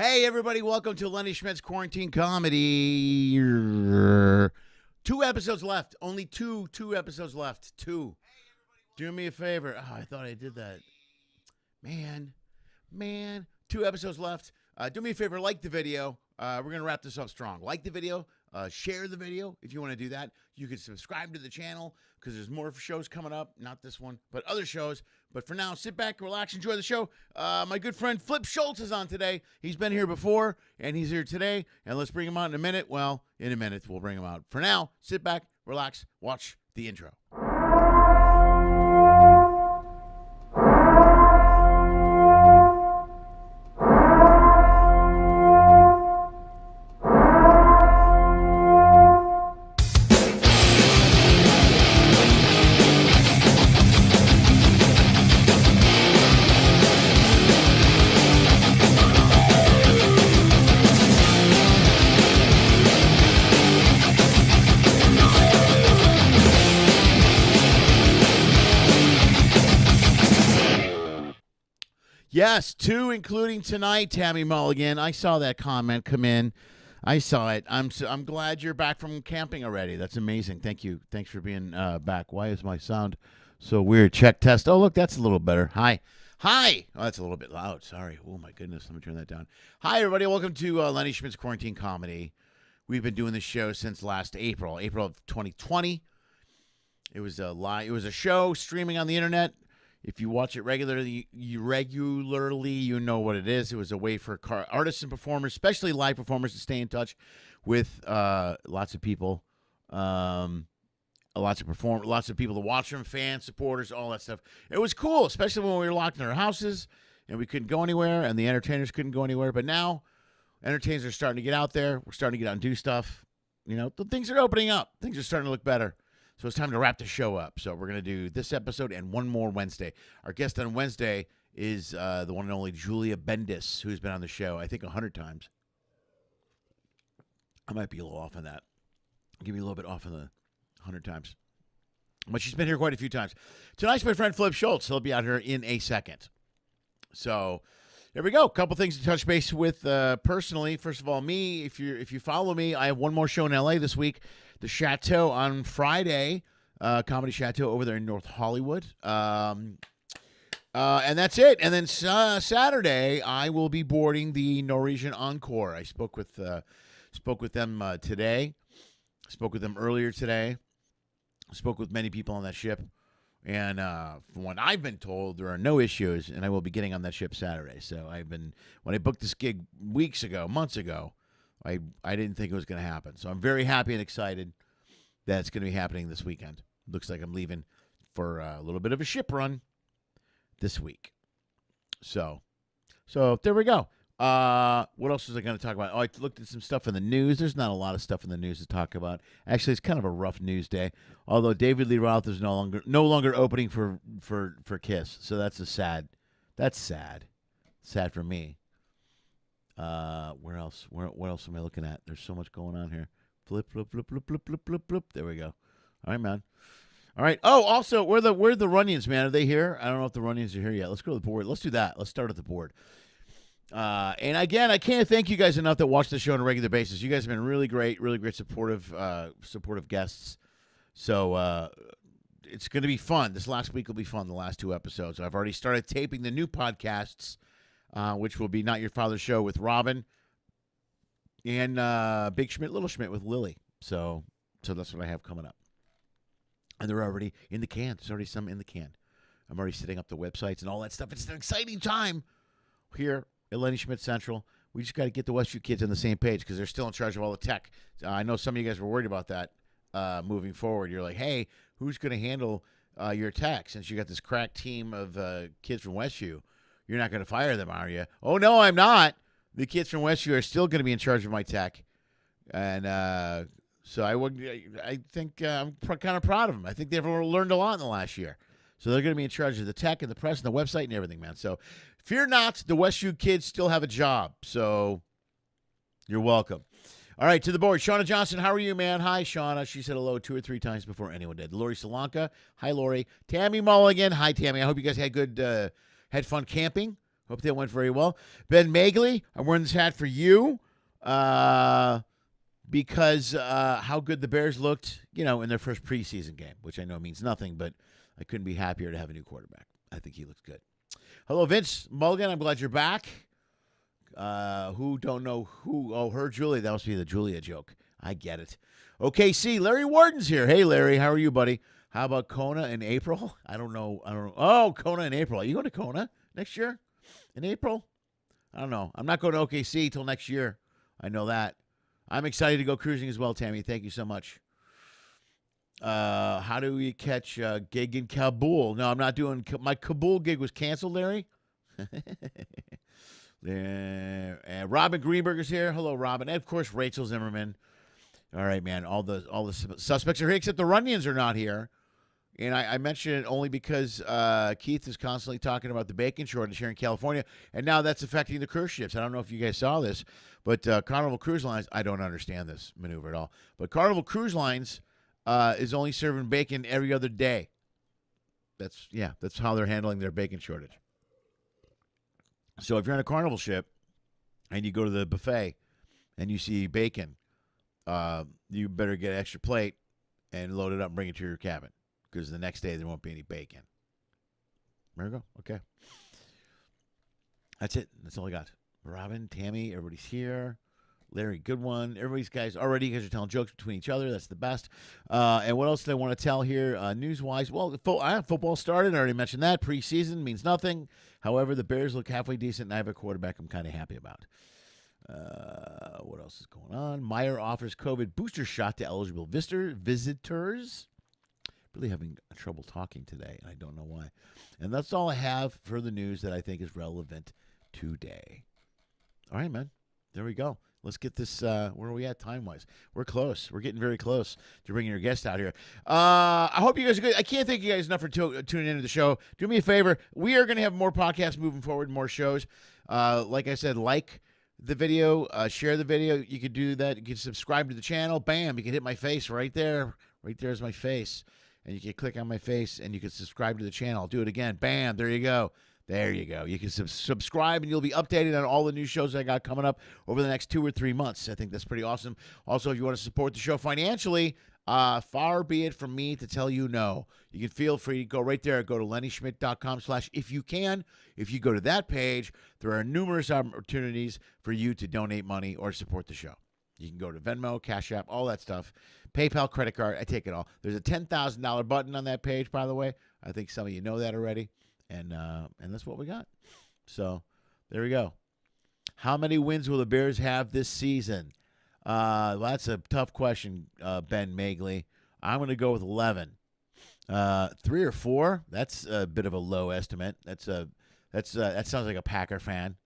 Hey, everybody, welcome to Lenny Schmidt's Quarantine Comedy. 2 episodes left. Only two episodes left. 2. Do me a favor. Oh, I thought I did that. Man. 2 episodes left. Do me a favor, like the video. We're going to wrap this up strong. Like the video. Share the video if you want to do that. You can subscribe to the channel because there's more shows coming up. Not this one, but other shows. But for now, sit back, relax, enjoy the show. My good friend Flip Schultz is on today. He's been here before, and he's here today. And let's bring him out in a minute. Well, in a minute, we'll bring him out. For now, sit back, relax, watch the intro. Yes, 2, including tonight, Tammy Mulligan. I saw that comment come in. I saw it. I'm glad you're back from camping already. That's amazing. Thank you. Thanks for being back. Why is my sound so weird? Check test. Oh, look, that's a little better. Hi. Oh, that's a little bit loud. Sorry. Oh, my goodness. Let me turn that down. Hi, everybody. Welcome to Lenny Schmidt's Quarantine Comedy. We've been doing this show since last April of 2020. It was a show streaming on the internet. If you watch it regularly, you know what it is. It was a way for artists and performers, especially live performers, to stay in touch with lots of people, lots of people to watch them, fans, supporters, all that stuff. It was cool, especially when we were locked in our houses and we couldn't go anywhere, and the entertainers couldn't go anywhere. But now, entertainers are starting to get out there. We're starting to get out and do stuff. You know, the things are opening up. Things are starting to look better. So it's time to wrap the show up. So we're going to do this episode and one more Wednesday. Our guest on Wednesday is the one and only Julia Bendis, who's been on the show, I think, 100 times. I might be a little off on that. Give me a little bit off on the 100 times. But she's been here quite a few times. Tonight's my friend Flip Schultz. He'll be out here in a second. So there we go. A couple things to touch base with personally. First of all, me, if you follow me, I have one more show in L.A. this week. The Chateau on Friday, Comedy Chateau over there in North Hollywood. And that's it. And then Saturday, I will be boarding the Norwegian Encore. I spoke with them today. Spoke with them earlier today. Spoke with many people on that ship. And from what I've been told, there are no issues, and I will be getting on that ship Saturday. So when I booked this gig months ago, I didn't think it was going to happen. So I'm very happy and excited that it's going to be happening this weekend. Looks like I'm leaving for a little bit of a ship run this week. So there we go. What else was I going to talk about? Oh, I looked at some stuff in the news. There's not a lot of stuff in the news to talk about. Actually, it's kind of a rough news day. Although David Lee Roth is no longer opening for Kiss. So that's sad. That's sad. Sad for me. Where else? What else am I looking at? There's so much going on here. Flip. There we go. All right, man. All right. Oh, also, where the Runions, man? Are they here? I don't know if the Runions are here yet. Let's go to the board. Let's do that. Let's start at the board. And again, I can't thank you guys enough that watch the show on a regular basis. You guys have been really great supportive guests. So it's going to be fun. This last week will be fun. The last 2 episodes. I've already started taping the new podcasts. Which will be Not Your Father's Show with Robin and Big Schmidt, Little Schmidt with Lily. So that's what I have coming up. And they're already in the can. There's already some in the can. I'm already setting up the websites and all that stuff. It's an exciting time here at Lenny Schmidt Central. We just got to get the Westview kids on the same page because they're still in charge of all the tech. I know some of you guys were worried about that moving forward. You're like, hey, who's going to handle your tech since you got this crack team of kids from Westview? You're not going to fire them, are you? Oh, no, I'm not. The kids from Westview are still going to be in charge of my tech. And so I think I'm kind of proud of them. I think they've learned a lot in the last year. So they're going to be in charge of the tech and the press and the website and everything, man. So fear not, the Westview kids still have a job. So you're welcome. All right, to the board. Shauna Johnson, how are you, man? Hi, Shauna. She said hello 2 or 3 times before anyone did. Lori Solanka. Hi, Lori. Tammy Mulligan. Hi, Tammy. I hope you guys had fun camping. Hope that went very well. Ben Magley, I'm wearing this hat for you because how good the Bears looked, in their first preseason game, which I know means nothing, but I couldn't be happier to have a new quarterback. I think he looks good. Hello, Vince Mulligan. I'm glad you're back. Who don't know who? Oh, her Julia. That must be the Julia joke. I get it. Okay, see, Larry Warden's here. Hey, Larry, how are you, buddy? How about Kona in April? I don't know. Oh, Kona in April. Are you going to Kona next year? In April? I don't know. I'm not going to OKC till next year. I know that. I'm excited to go cruising as well, Tammy. Thank you so much. How do we catch a gig in Kabul? No, I'm not doing. My Kabul gig was canceled, Larry. Robin Greenberger's here. Hello, Robin. And, of course, Rachel Zimmerman. All right, man. All the suspects are here, except the Runions are not here. And I mention it only because Keith is constantly talking about the bacon shortage here in California, and now that's affecting the cruise ships. I don't know if you guys saw this, but Carnival Cruise Lines, I don't understand this maneuver at all, but Carnival Cruise Lines is only serving bacon every other day. That's how they're handling their bacon shortage. So if you're on a Carnival ship and you go to the buffet and you see bacon, you better get an extra plate and load it up and bring it to your cabin, because the next day there won't be any bacon. There we go. Okay. That's it. That's all I got. Robin, Tammy, everybody's here. Larry, good one. Everybody's guys already. You guys are telling jokes between each other. That's the best. And what else did I want to tell here? News-wise, well, football started. I already mentioned that. Preseason means nothing. However, the Bears look halfway decent, and I have a quarterback I'm kind of happy about. What else is going on? Meyer offers COVID booster shot to eligible visitors. Really having trouble talking today, and I don't know why. And that's all I have for the news that I think is relevant today. All right, man. There we go. Let's get this. Where are we at time-wise? We're close. We're getting very close to bringing your guest out here. I hope you guys are good. I can't thank you guys enough for tuning into the show. Do me a favor. We are going to have more podcasts moving forward, more shows. Like I said, like the video, share the video. You can do that. You can subscribe to the channel. Bam. You can hit my face right there. Right there is my face. And you can click on my face, and you can subscribe to the channel. I'll do it again. Bam. There you go. There you go. You can subscribe, and you'll be updated on all the new shows I got coming up over the next 2 or 3 months. I think that's pretty awesome. Also, if you want to support the show financially, far be it from me to tell you no. You can feel free to go right there. Go to LennySchmidt.com/if-you-can. If you go to that page, there are numerous opportunities for you to donate money or support the show. You can go to Venmo, Cash App, all that stuff. PayPal, credit card, I take it all. There's a $10,000 button on that page, by the way. I think some of you know that already. And that's what we got. So there we go. How many wins will the Bears have this season? Well, that's a tough question, Ben Magley. I'm going to go with 11. 3 or 4, that's a bit of a low estimate. That sounds like a Packer fan.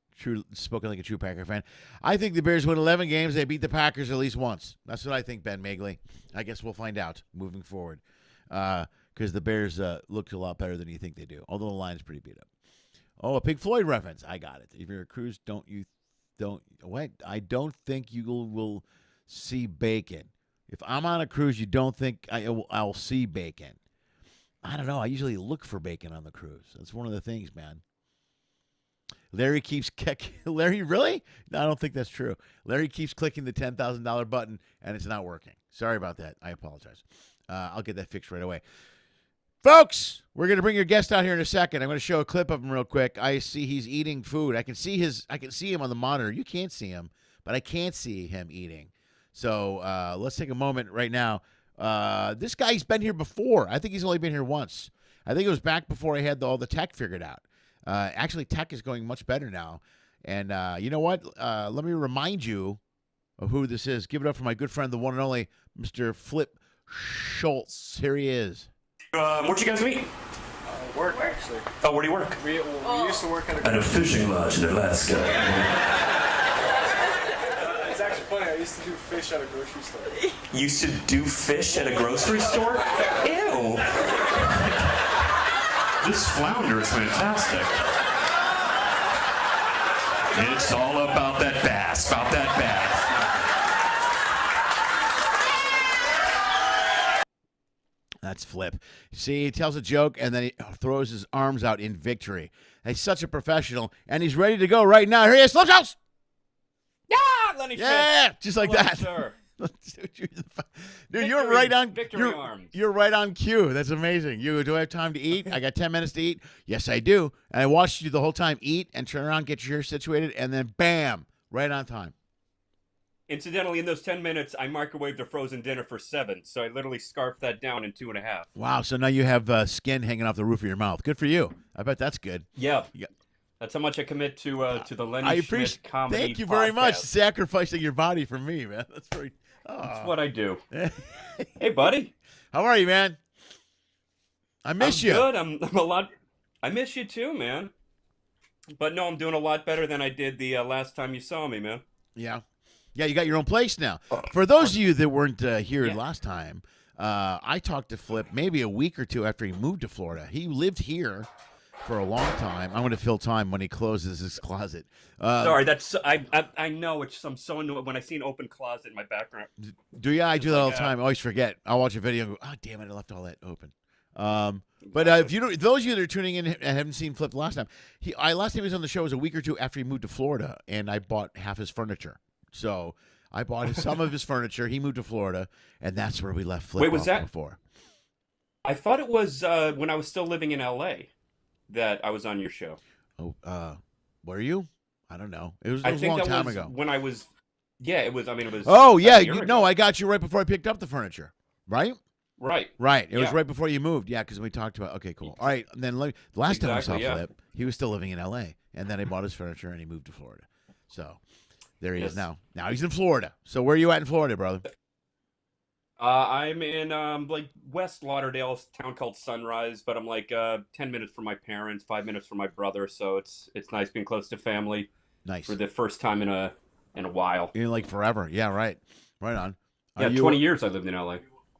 Spoken like a true Packer fan. I think the Bears win 11 games. They beat the Packers at least once. That's what I think, Ben Magley. I guess we'll find out moving forward. Because the Bears look a lot better than you think they do. Although the line's pretty beat up. Oh, a Pink Floyd reference. I got it. If you're a cruise, I don't think you will see bacon. If I'm on a cruise, you don't think I'll see bacon. I don't know. I usually look for bacon on the cruise. That's one of the things, man. Larry keeps Larry, really? No, I don't think that's true. Larry keeps clicking the $10,000 button, and it's not working. Sorry about that. I apologize. I'll get that fixed right away. Folks, we're going to bring your guest out here in a second. I'm going to show a clip of him real quick. I see he's eating food. I can see him on the monitor. You can't see him, but I can't see him eating. So let's take a moment right now. This guy's been here before. I think he's only been here once. I think it was back before I had all the tech figured out. Actually, tech is going much better now. And you know what? Let me remind you of who this is. Give it up for my good friend, the one and only Mr. Flip Schultz. Here he is. Where'd you guys meet? Work, actually. Oh, where do you work? We used to work at a fishing lodge in Alaska. It's actually funny. I used to do fish at a grocery store. Used to do fish at a grocery store? Ew. This flounder is fantastic. It's all about that bass, That's Flip. See, he tells a joke and then he throws his arms out in victory. He's such a professional, and he's ready to go right now. Here he is, Flip Schultz! Yeah, Lenny Yeah, just like Hello, that. sir. Dude, you're right on. Victory arms. You're right on cue. That's amazing. Do I have time to eat? I got 10 minutes to eat. Yes, I do. And I watched you the whole time eat and turn around, get your hair situated, and then bam, right on time. Incidentally, in those 10 minutes, I microwaved a frozen dinner for 7, so I literally scarfed that down in 2.5. Wow. So now you have skin hanging off the roof of your mouth. Good for you. I bet that's good. Yeah. Yeah. That's how much I commit to the Lenny I Schmidt appreciate. comedy. Thank you very much, podcast. sacrificing your body for me, man. That's very. That's what I do. Hey, buddy. How are you, man? I miss I'm you. good. I'm a lot. I miss you too, man. But no, I'm doing a lot better than I did the last time you saw me, man. Yeah. Yeah, you got your own place now. For those of you that weren't here Yeah. last time, I talked to Flip maybe a week or two after he moved to Florida. He lived here for a long time. I'm going to fill time when he closes his closet. Sorry, that's I know it's I'm so annoyed when I see an open closet in my background. Do you? I do that all the like, time. I always forget. I'll watch a video and go, oh, damn it, I left all that open. But if you don't, those of you that are tuning in and haven't seen Flip the last time, last time he was on the show was a week or two after he moved to Florida, and I bought half his furniture. So I bought some of his furniture. He moved to Florida, and that's where we left Flip Wait, was off that- before. I thought it was when I was still living in LA that I was on your show. Oh, were you? I don't know. It was I a think long that time was ago. when I was. Yeah, it was. I mean, it was. Oh, about yeah. a year ago. I got you right before I picked up the furniture, right? Right. Right. It was Yeah. right before you moved. Yeah, because we talked about. Okay, cool. All right. And then the last time I saw Exactly, yeah. Flip, he was still living in L.A. And then I bought his furniture and he moved to Florida. So there he is Yes. now. Now he's in Florida. So where are you at in Florida, brother? I'm in like West Lauderdale, a town called Sunrise, but I'm like 10 minutes from my parents, 5 minutes from my brother, so it's nice being close to family Nice. for the first time in a while. You're like forever. Yeah, right. Right on. Yeah, Are you- 20 years I lived in LA.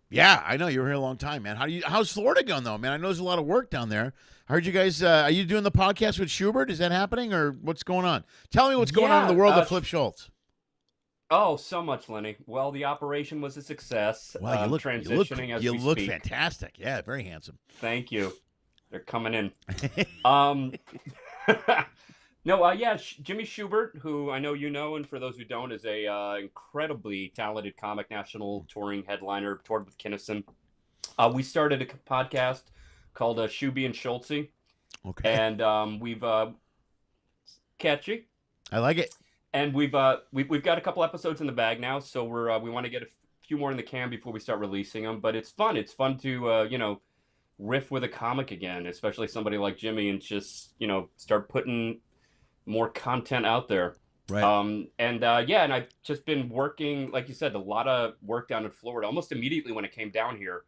Yeah, I know you were here a long time, man. How's Florida going though, man? I know there's a lot of work down there. I heard you guys. Are you doing the podcast with Schubert? Is that happening, or what's going on? Tell me what's going on in the Yeah, world of Flip Schultz. Oh, so much, Lenny. Well, the operation was a success. Wow, Transitioning as you we look speak. fantastic. Yeah, very handsome. Thank you. They're coming in. No, yeah, Jimmy Schubert, who I know you know, and for those who don't, is a incredibly talented comic, national touring headliner, toured with Kinnison. We started a podcast called Shuby and Schultzy, Okay, and we've catchy, I like it. and we've got a couple episodes in the bag now, so we want to get a few more in the can before we start releasing them. But it's fun. It's fun to riff with a comic again, especially somebody like Jimmy, and just start putting more content out there. Right. And I've just been working, like you said, a lot of work down in Florida almost immediately when it came down here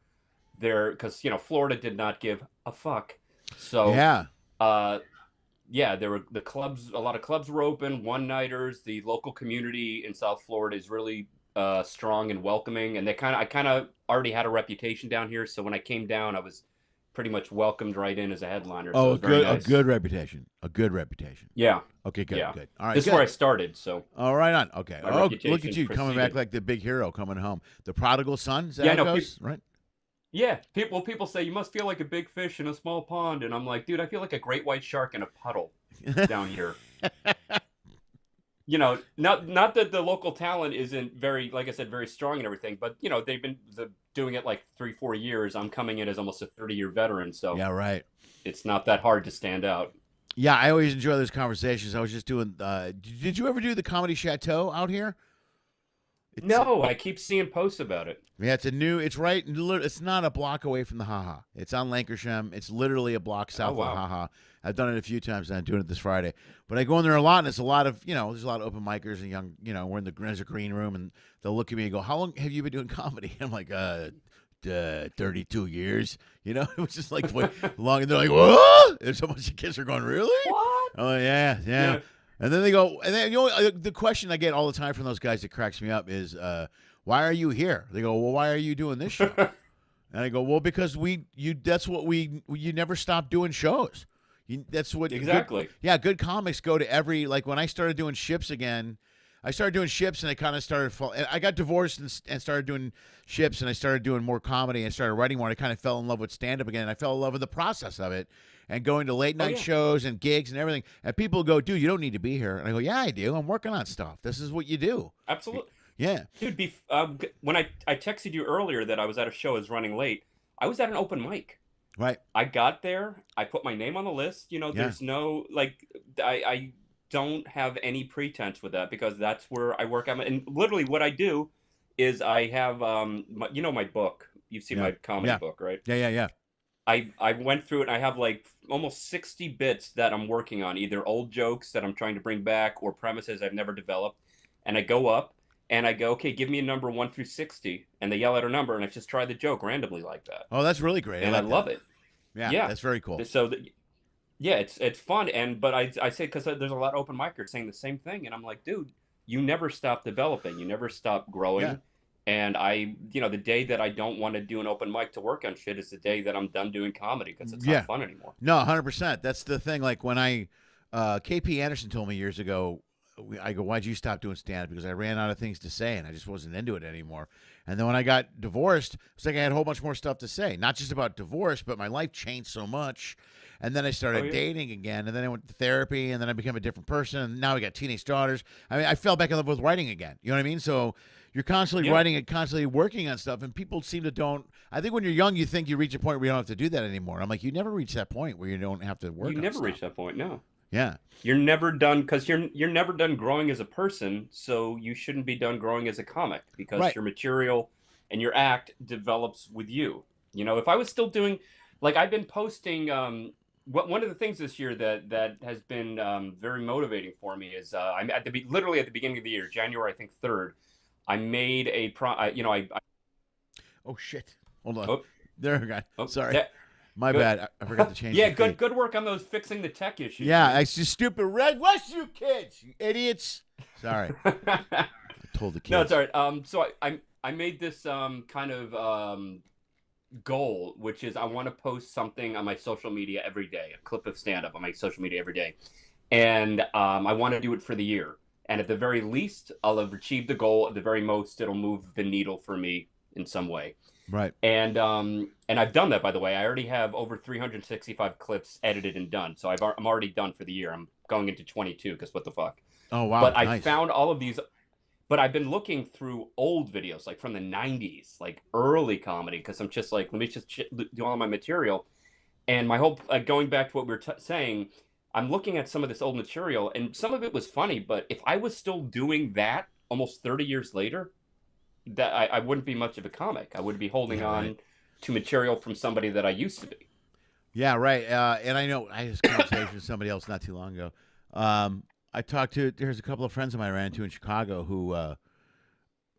there, because Florida did not give a fuck. So Yeah. there were a lot of clubs were open, one-nighters. The local community in South Florida is really strong and welcoming, and I kind of already had a reputation down here, so when I came down I was pretty much welcomed right in as a headliner. So it Oh, was very a nice. good reputation. A good reputation. Yeah. Okay, good, Yeah. good. All right, This is good. where I started, so All right, on. Okay. My Oh, look at reputation you coming back preceded. like the big hero coming home. The prodigal son. Is that Yeah, how it no, goes? Right. yeah, people say you must feel like a big fish in a small pond, and I'm like, dude, I feel like a great white shark in a puddle down here. Not that the local talent isn't very, like I said, very strong and everything, but they've been doing it like 3-4 years. I'm coming in as almost a 30-year veteran, so Yeah, right. it's not that hard to stand out. Yeah, I always enjoy those conversations. I was just doing. Did you ever do the Comedy Chateau out here? No, I keep seeing posts about it. Yeah, it's right. It's not a block away from the Haha. It's on Lancashire. It's literally a block south wow. of the Haha. I've done it a few times, and I'm doing it this Friday. But I go in there a lot, and it's a lot of there's a lot of open micers and young. We're in there's a green room, and they'll look at me and go, "How long have you been doing comedy?" I'm like, 32 years. It was just like long, and they're like, "What?" There's so much kids are going, "Really?" What? Oh yeah. Yeah. And then they go, and then the question I get all the time from those guys that cracks me up is, "Why are you here?" They go, "Well, why are you doing this show?" And I go, "Well, because you never stop doing shows. That's what Exactly. Good comics go to every, like when I started doing ships again, I started doing ships, and I kind of started. I got divorced and started doing ships, and I started doing more comedy and started writing more. And I kind of fell in love with stand up again. And I fell in love with the process of it, and going to late night shows and gigs and everything. And people go, "Dude, you don't need to be here." And I go, "Yeah, I do. I'm working on stuff. This is what you do." Absolutely. Yeah. Dude, when I texted you earlier that I was at a show, I was running late. I was at an open mic. Right. I got there. I put my name on the list. You know, there's no like I don't have any pretense with that because that's where I work out. And literally, what I do is I have my book. You've seen my comedy book, right? Yeah. I went through it. And I have like almost 60 bits that I'm working on, either old jokes that I'm trying to bring back or premises I've never developed. And I go up and I go, okay, give me a number 1 through 60, and they yell out a number, and I just try the joke randomly like that. Oh, that's really great. And I love it. Yeah, that's very cool. So yeah, it's fun. But I say, because there's a lot of open micers saying the same thing, and I'm like, dude, you never stop developing, you never stop growing. Yeah. And the day that I don't want to do an open mic to work on shit is the day that I'm done doing comedy because it's not fun anymore. No, 100%. That's the thing. Like when KP Anderson told me years ago, I go, "Why'd you stop doing stand-up?" Because I ran out of things to say and I just wasn't into it anymore. And then when I got divorced, it's like I had a whole bunch more stuff to say. Not just about divorce, but my life changed so much. And then I started dating again, and then I went to therapy, and then I became a different person. And now I got teenage daughters. I mean, I fell back in love with writing again. You know what I mean? So you're constantly writing and constantly working on stuff, and people seem to don't. I think when you're young, you think you reach a point where you don't have to do that anymore. I'm like, you never reach that point where you don't have to work. You never reach that point, no. Yeah. You're never done because you're never done growing as a person, so you shouldn't be done growing as a comic because your material and your act develops with you. You know, if I was still doing, like I've been posting, one of the things this year that has been very motivating for me is I'm literally at the beginning of the year, January, I think 3rd, I made Oh shit! Hold on. Oh. There we go. Oh, sorry. My bad. I forgot to change. Yeah, good work on those fixing the tech issues. Yeah, it's just stupid Red West, you kids, you idiots. Sorry. I told the kids. No, it's all right. So I made this kind of goal, which is I want to post something on my social media every day, a clip of stand-up on my social media every day. And I want to do it for the year. And at the very least, I'll have achieved the goal. At the very most, it'll move the needle for me in some way. Right. And I've done that, by the way. I already have over 365 clips edited and done. So I'm already done for the year. I'm going into 22 because what the fuck. Oh, wow. But nice. I found all of these. But I've been looking through old videos, like from the 90s, like early comedy, because I'm just like, let me just do all my material. And my whole, going back to what we were saying, I'm looking at some of this old material, and some of it was funny, but if I was still doing that almost 30 years later, that I wouldn't be much of a comic. I would be holding on to material from somebody that I used to be. Yeah, right. And I know I had this conversation with somebody else not too long ago. I talked to, there's a couple of friends of mine I ran into in Chicago who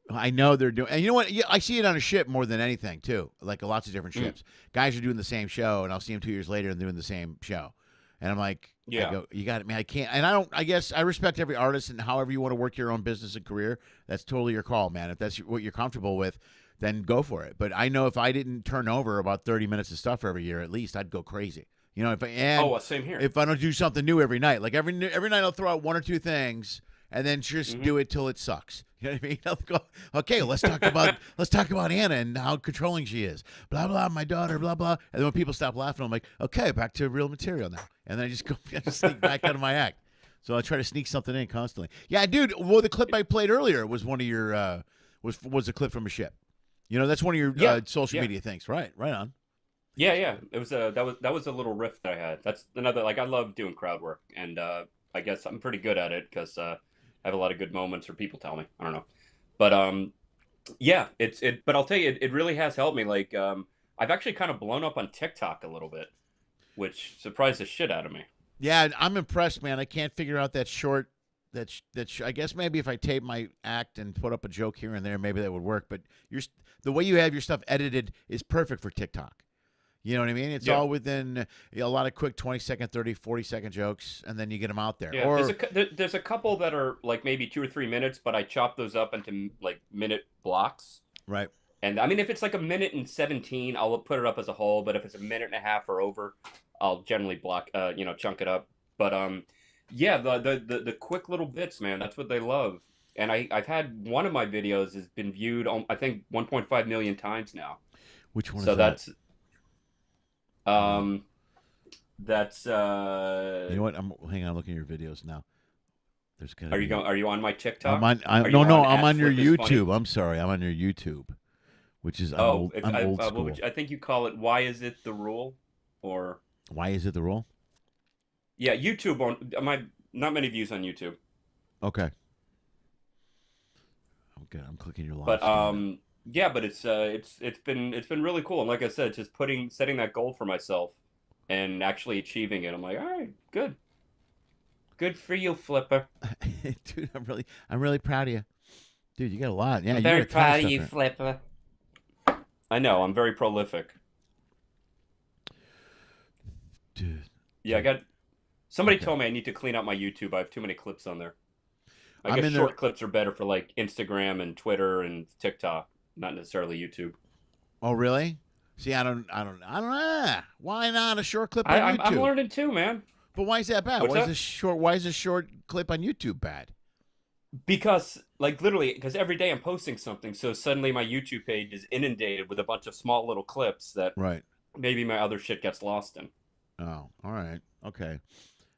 I know they're doing, and you know what? I see it on a ship more than anything too, like lots of different ships. Guys are doing the same show, and I'll see them 2 years later and doing the same show. And I'm like, I go, you got it, man. I can't, and I guess I respect every artist, and however you want to work your own business and career, that's totally your call, man. If that's what you're comfortable with, then go for it. But I know if I didn't turn over about 30 minutes of stuff every year, at least I'd go crazy. You know, same here. If I don't do something new every night, like every night I'll throw out 1 or 2 things and then just do it till it sucks. You know what I mean? I'll go, okay, let's talk about Anna and how controlling she is. Blah blah, my daughter, blah blah. And then when people stop laughing, I'm like, okay, back to real material now. And then I just sneak back out of my act. So I try to sneak something in constantly. Yeah, dude. Well, the clip I played earlier was one of your was a clip from a ship. You know, that's one of your social media things, right? Right on. Yeah. It was that was a little riff that I had. That's another, like, I love doing crowd work, and I guess I'm pretty good at it because I have a lot of good moments, or people tell me. I don't know, but yeah, but I'll tell you, it really has helped me. Like, I've actually kind of blown up on TikTok a little bit, which surprised the shit out of me. Yeah, I'm impressed, man. I can't figure out that short. I guess maybe if I tape my act and put up a joke here and there, maybe that would work. But the way you have your stuff edited is perfect for TikTok. You know what I mean? It's all within a lot of quick 20-second, 30, 40-second jokes, and then you get them out there. Yeah, there's a couple that are like maybe 2 or 3 minutes, but I chop those up into like minute blocks. Right. And I mean, if it's like 1:17, I'll put it up as a whole. But if it's 1.5 minutes or over, I'll generally chunk it up. But yeah, the quick little bits, man, that's what they love. and I've had one of my videos has been viewed, I think 1.5 million times now. Which one So is that? um, that's You know what? Hang on. I'm looking at your videos now. There's gonna Are you be. going? Are you on my TikTok? I'm on. Are No, you no. on I'm on your @Flip is Funny? YouTube. I'm sorry. I'm on your YouTube, which is I'm Oh, old. I'm old what school. I think you call it? Why is it the rule? Or Why is it the rule? yeah, YouTube on my not many views on YouTube, Okay. I'm good. I'm clicking your live but stream. yeah, but it's been really cool. And like I said, just setting that goal for myself and actually achieving it. I'm like, all right, good for you, Flipper. Dude, I'm really proud of you. Dude, you got a lot. Yeah, I'm you got very a ton proud of stuff you, here. Flipper. I know, I'm very prolific. Dude. Yeah, I got somebody Okay. told me I need to clean up my YouTube. I have too many clips on there. I I'm guess in there. short clips are better for like Instagram and Twitter and TikTok, not necessarily YouTube. Oh, really? See, I don't know. Why not a short clip I, on I'm YouTube? learning too, man. But why is that bad? What's that? Why is a short clip on YouTube bad? Because like literally, because every day I'm posting something, so suddenly my YouTube page is inundated with a bunch of small little clips that Right. maybe my other shit gets lost in. Oh, all right. Okay.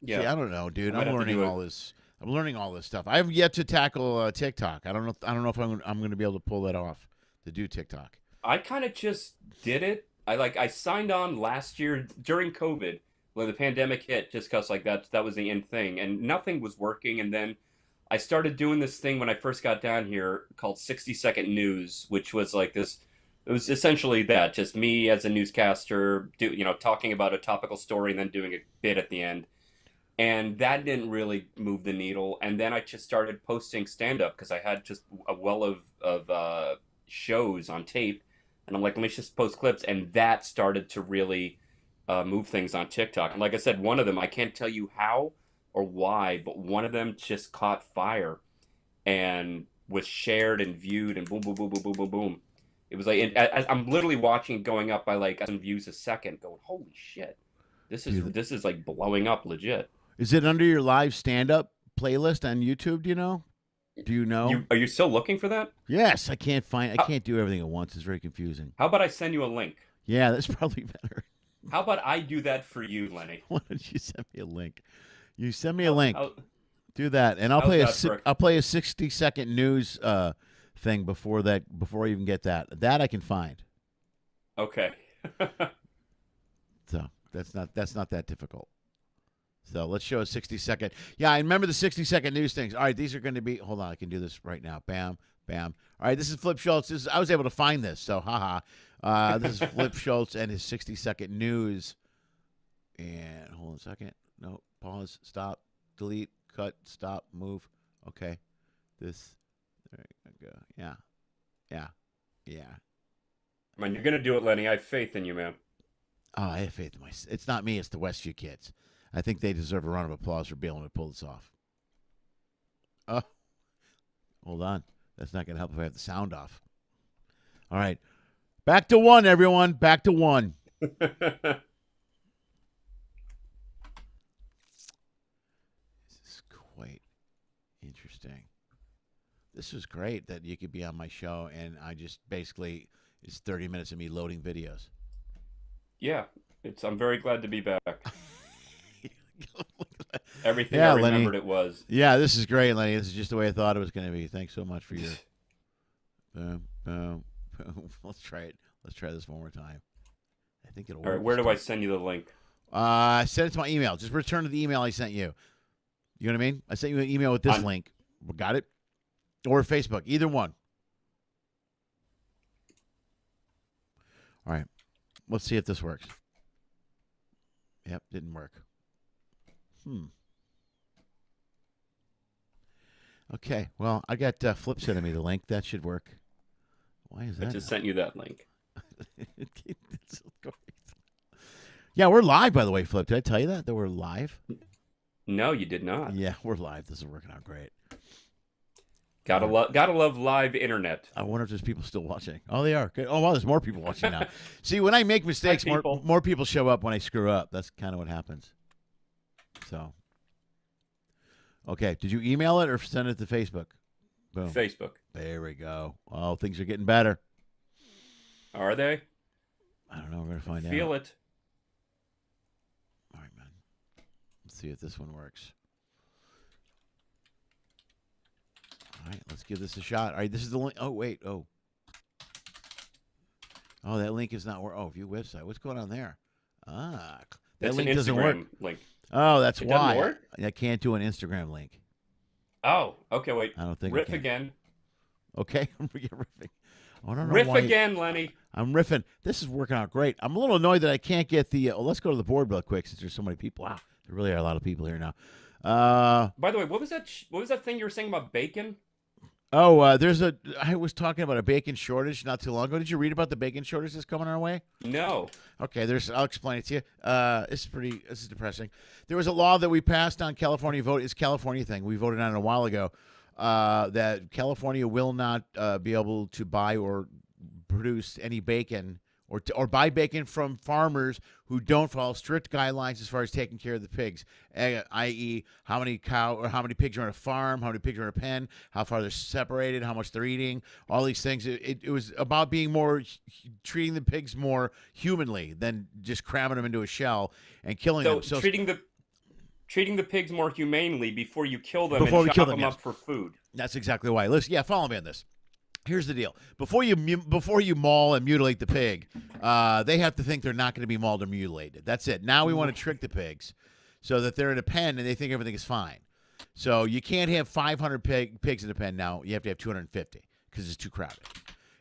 See, Yeah, I don't know, dude. I might I'm have to learning do it. all this. I'm learning all this stuff. I've yet to tackle TikTok. I don't know. I don't know if I'm going to be able to pull that off to do TikTok. I kind of just did it. I signed on last year during COVID when the pandemic hit, just because like that was the end thing, and nothing was working. And then I started doing this thing when I first got down here called 60-second news, which was like this. It was essentially that, just me as a newscaster, talking about a topical story and then doing a bit at the end. And that didn't really move the needle. And then I just started posting stand up because I had just a well of shows on tape, and I'm like, let me just post clips, and that started to really move things on TikTok. And like I said, one of them, I can't tell you how or why, but one of them just caught fire and was shared and viewed and boom, boom, boom, boom, boom, boom, boom. It was like I'm literally watching it going up by like 1,000 views a second, going, holy shit, Dude, this is like blowing up legit. is it under your live stand-up playlist on YouTube? Do you know? Do you know? Are you still looking for that? Yes. I can't find. I How, can't do everything at once. It's very confusing. how about I send you a link? Yeah, that's probably better. How about I do that for you, Lenny? Why don't you send me a link? You send me a How, link. how, Do that, and I'll how's play that for I'll play a 60-second news thing before I even get that. That I can find. okay. So that's not that difficult. So let's show a 60-second. Yeah, I remember the 60-second news things. All right, these are going to be. Hold on, I can do this right now. Bam, bam. All right, this is Flip Schultz. I was able to find this. So haha. This is Flip Schultz and his 60-second news. And hold on a second. No, pause. Stop. Delete. Cut. Stop. Move. Okay. This. There you go. Yeah. Yeah. Yeah. Man, you're gonna do it, Lenny. I have faith in you, man. Oh, I have faith in my. It's not me. It's the Westview kids. I think they deserve a round of applause for being able to pull this off. Oh, hold on. That's not going to help if I have the sound off. All right. Back to one, everyone. Back to one. This is quite interesting. This was great that you could be on my show, and I just basically, it's 30 minutes of me loading videos. Yeah, I'm very glad to be back. Everything Yeah, I Lenny. remembered it was. Yeah, this is great, Lenny. This is just the way I thought it was going to be. Thanks so much for your. Boom, boom, boom. Let's try it. Let's try this one more time. I think it'll work. All right, where this do I time. send you the link? Send it to my email. Just return to the email I sent you. You know what I mean? I sent you an email with this link. Got it? Or Facebook. Either one. All right. Let's see if this works. Yep, didn't work. Okay. Well, I got Flip sending me the link. That should work. Why is I that? just sent you that link. Yeah, we're live, by the way, Flip. Did I tell you that we're live? No, you did not. Yeah, we're live. This is working out great. Gotta love live internet. I wonder if there's people still watching. Oh, they are. Good. Oh, well, there's more people watching now. See, when I make mistakes, people. more people show up when I screw up. That's kind of what happens. So, okay. Did you email it or send it to Facebook? Boom. Facebook. There we go. Oh, things are getting better. Are they? I don't know. We're going to find out. Feel it. All right, man. Let's see if this one works. All right, let's give this a shot. All right, this is the link. Oh, wait. Oh, that link is not working. Oh, view website. What's going on there? That That's link an doesn't work. Instagram link. Oh, that's It doesn't why. work? I can't do an Instagram link. Oh, okay, wait. I don't think I Riff can. again. Okay, I'm riffing. I don't know Riff why. again, Lenny. I'm riffing. This is working out great. I'm a little annoyed that I can't get the. Let's go to the board real quick since there's so many people. Wow, there really are a lot of people here now. By the way, what was that? What was that thing you were saying about bacon? There's a. I was talking about a bacon shortage not too long ago. Did you read about the bacon shortage that's coming our way? No. Okay, I'll explain it to you. This is depressing. There was a law that we passed on California vote. It's a California thing. We voted on it a while ago. That California will not be able to buy or produce any bacon or buy bacon from farmers who don't follow strict guidelines as far as taking care of the pigs, i.e., how many pigs are on a farm, how many pigs are in a pen, how far they're separated, how much they're eating, all these things. It was about being treating the pigs more humanly than just cramming them into a shell and killing them. So treating the pigs more humanely before you kill them Before we and kill chop them, them yes. up for food. That's exactly why. Listen, follow me on this. Here's the deal: before you maul and mutilate the pig, they have to think they're not going to be mauled or mutilated. That's it. Now we want to trick the pigs so that they're in a pen and they think everything is fine. So you can't have 500 pigs in a pen now. You have to have 250 because it's too crowded.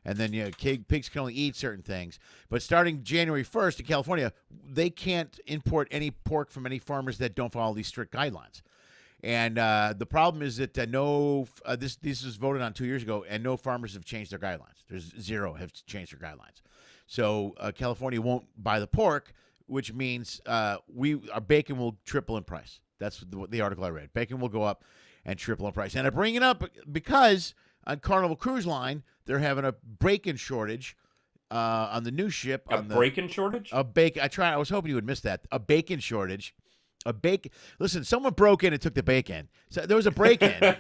And then pigs can only eat certain things. But starting January 1st in California, they can't import any pork from any farmers that don't follow these strict guidelines. And the problem is that this was voted on 2 years ago, and no farmers have changed their guidelines. There's zero have changed their guidelines. So California won't buy the pork, which means our bacon will triple in price. That's the article I read. Bacon will go up and triple in price. And I bring it up because on Carnival Cruise Line, they're having a bacon shortage on the new ship. A bacon shortage? A bacon. I was hoping you would miss that. A bacon shortage. Listen, someone broke in and took the bacon. So there was a break-in.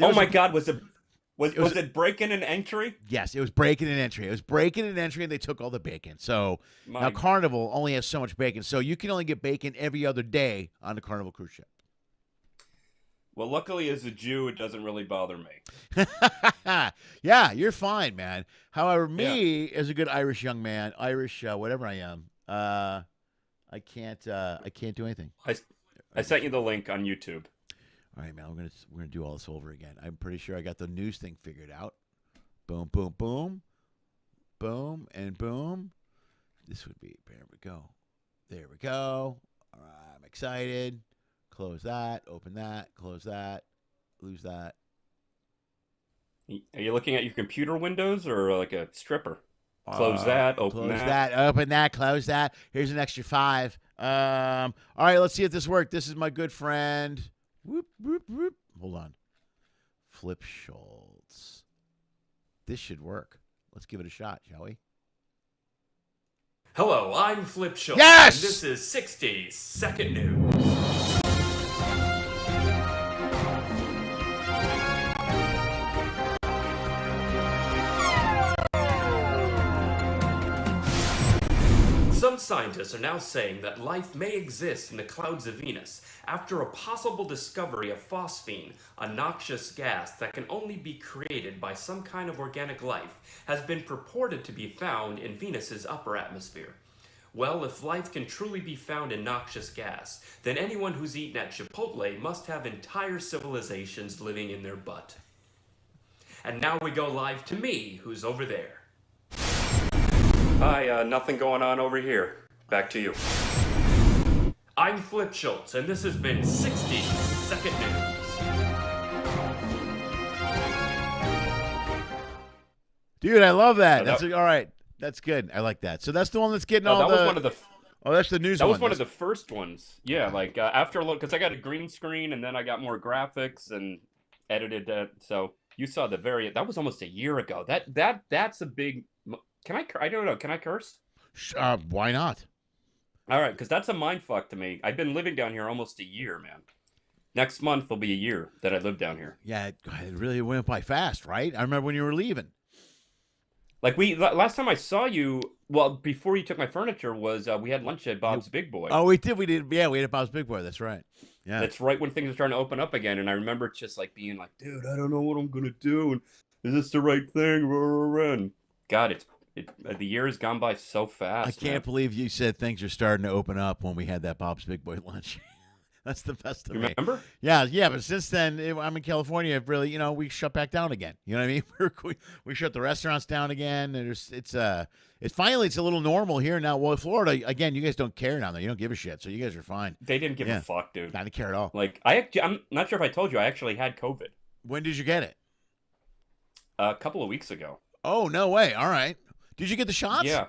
Oh my God! Was it break-in and entry? Yes, it was break-in and entry. It was break-in and entry, and they took all the bacon. So now Carnival only has so much bacon. So you can only get bacon every other day on the Carnival cruise ship. Well, luckily, as a Jew, it doesn't really bother me. Yeah, you're fine, man. However, me as a good Irish young man, whatever I am, I can't do anything. I sent you the link on YouTube. All right, man. We're gonna do all this over again. I'm pretty sure I got the news thing figured out. Boom, boom, boom, boom, and boom. This would be. There we go. There we go. All right, I'm excited. Close that. Open that. Close that. Lose that. Are you looking at your computer windows or like a stripper? Close that, open that. Open that, close that. Here's an extra 5. All right, let's see if this worked. This is my good friend. Whoop, whoop, whoop. Hold on. Flip Schultz. This should work. Let's give it a shot, shall we? Hello, I'm Flip Schultz. Yes! And this is 60 Second News. Some scientists are now saying that life may exist in the clouds of Venus after a possible discovery of phosphine, a noxious gas that can only be created by some kind of organic life, has been purported to be found in Venus's upper atmosphere. Well, if life can truly be found in noxious gas, then anyone who's eaten at Chipotle must have entire civilizations living in their butt. And now we go live to me, who's over there. Hi, nothing going on over here. Back to you. I'm Flip Schultz, and this has been 60 Second News. Dude, I love that. Oh, That's all right. That's good. I like that. So that's the one that's getting Oh, all that the. was one of the. Oh, that's the news That one. was one of the first ones. Yeah, like after a little, because I got a green screen and then I got more graphics and edited that. So you saw the that was almost a year ago. That's a big. Can I don't know. Can I curse? Why not? All right, because that's a mind fuck to me. I've been living down here almost a year, man. Next month will be a year that I lived down here. Yeah, it really went by fast, right? I remember when you were leaving. Like last time I saw you, well, before you took my furniture, was we had lunch at Bob's Big Boy. Oh, we did. Yeah, we had a Bob's Big Boy. That's right. Yeah, That's right when things were starting to open up again, and I remember just like being like, dude, I don't know what I'm gonna do, and is this the right thing? And God, the year has gone by so fast. I can't believe you said things are starting to open up when we had that Bob's Big Boy lunch. That's the best of You me. remember? Yeah, but since then, I'm in California. Really, we shut back down again. You know what I mean? We shut the restaurants down again. And it's finally a little normal here now. Well, Florida again, you guys don't care down there. You don't give a shit, so you guys are fine. They didn't give Yeah. a fuck, dude. I don't care at all. Like I'm not sure if I told you, I actually had COVID When did you get it? a couple of weeks ago. Oh, no way. All right. Did you get the shots? Yeah,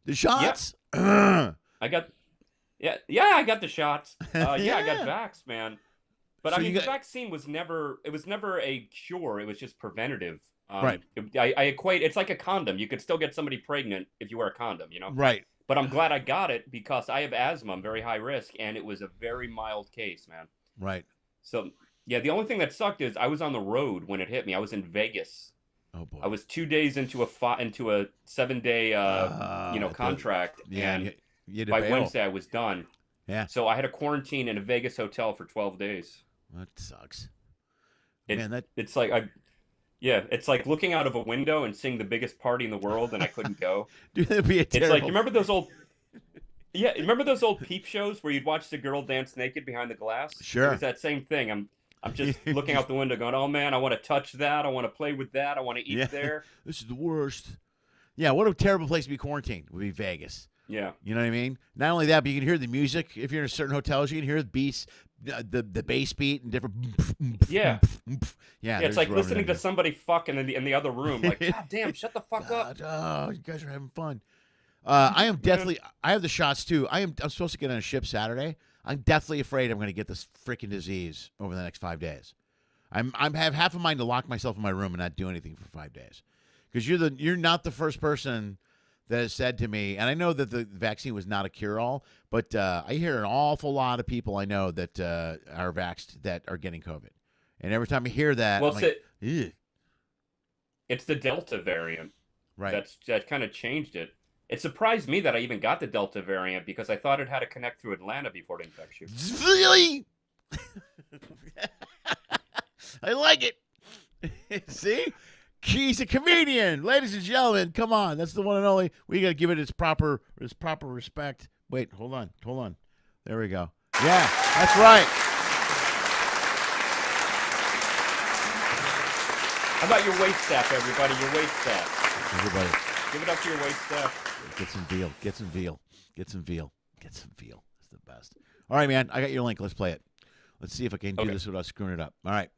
The shots? I got. Yeah, I got the shots. I got vaxxed, man. But So I you mean, got- the vaccine was never a cure. It was just preventative. Right. I equate. It's like a condom. You could still get somebody pregnant if you wear a condom. Right. But I'm glad I got it because I have asthma. I'm very high risk, and it was a very mild case, man. Right. So yeah, the only thing that sucked is I was on the road when it hit me. I was in Vegas. Oh boy. I was 2 days into a 7-day contract, Yeah. and you had to by bail. Wednesday I was done. Yeah. So I had a quarantine in a Vegas hotel for 12 days. That sucks. It- Man, that It's like it's like looking out of a window and seeing the biggest party in the world, and I couldn't go. dude, that'd be a It's terrible. like you remember those old peep shows where you'd watch the girl dance naked behind the glass? Sure. It was that same thing. I'm just looking out the window, going, "Oh man, I want to touch that. I want to play with that. I want to eat Yeah. there." This is the worst. Yeah, what a terrible place to be quarantined would be Vegas. Yeah. You know what I mean? Not only that, but you can hear the music. If you're in certain hotels, you can hear the beats, the bass beat and different. Yeah. Yeah, It's like listening to somebody fuck in the other room. Like, God damn, shut the fuck up. Oh, you guys are having fun. I am deathly. I have the shots too. I'm supposed to get on a ship Saturday. I'm deathly afraid I'm going to get this freaking disease over the next 5 days. I have half a mind to lock myself in my room and not do anything for 5 days, because you're not the first person that has said to me, and I know that the vaccine was not a cure-all, but I hear an awful lot of people I know that are vaxxed that are getting COVID, and every time I hear that, Well, I'm like, "Ugh." it's the Delta variant Right? that kind of changed it. It surprised me that I even got the Delta variant because I thought it had to connect through Atlanta before it infects you. Really? I like it. See? He's a comedian. Ladies and gentlemen, come on. That's the one and only. We got to give it its proper respect. Wait, hold on. There we go. Yeah, that's right. How about your wait staff, everybody? Your wait staff. Everybody, Give it up to your wait staff. get some veal. Get some veal. It's the best. All right, man. I got your link. Let's play it. Let's see if I can do Okay. this without screwing it up. All right.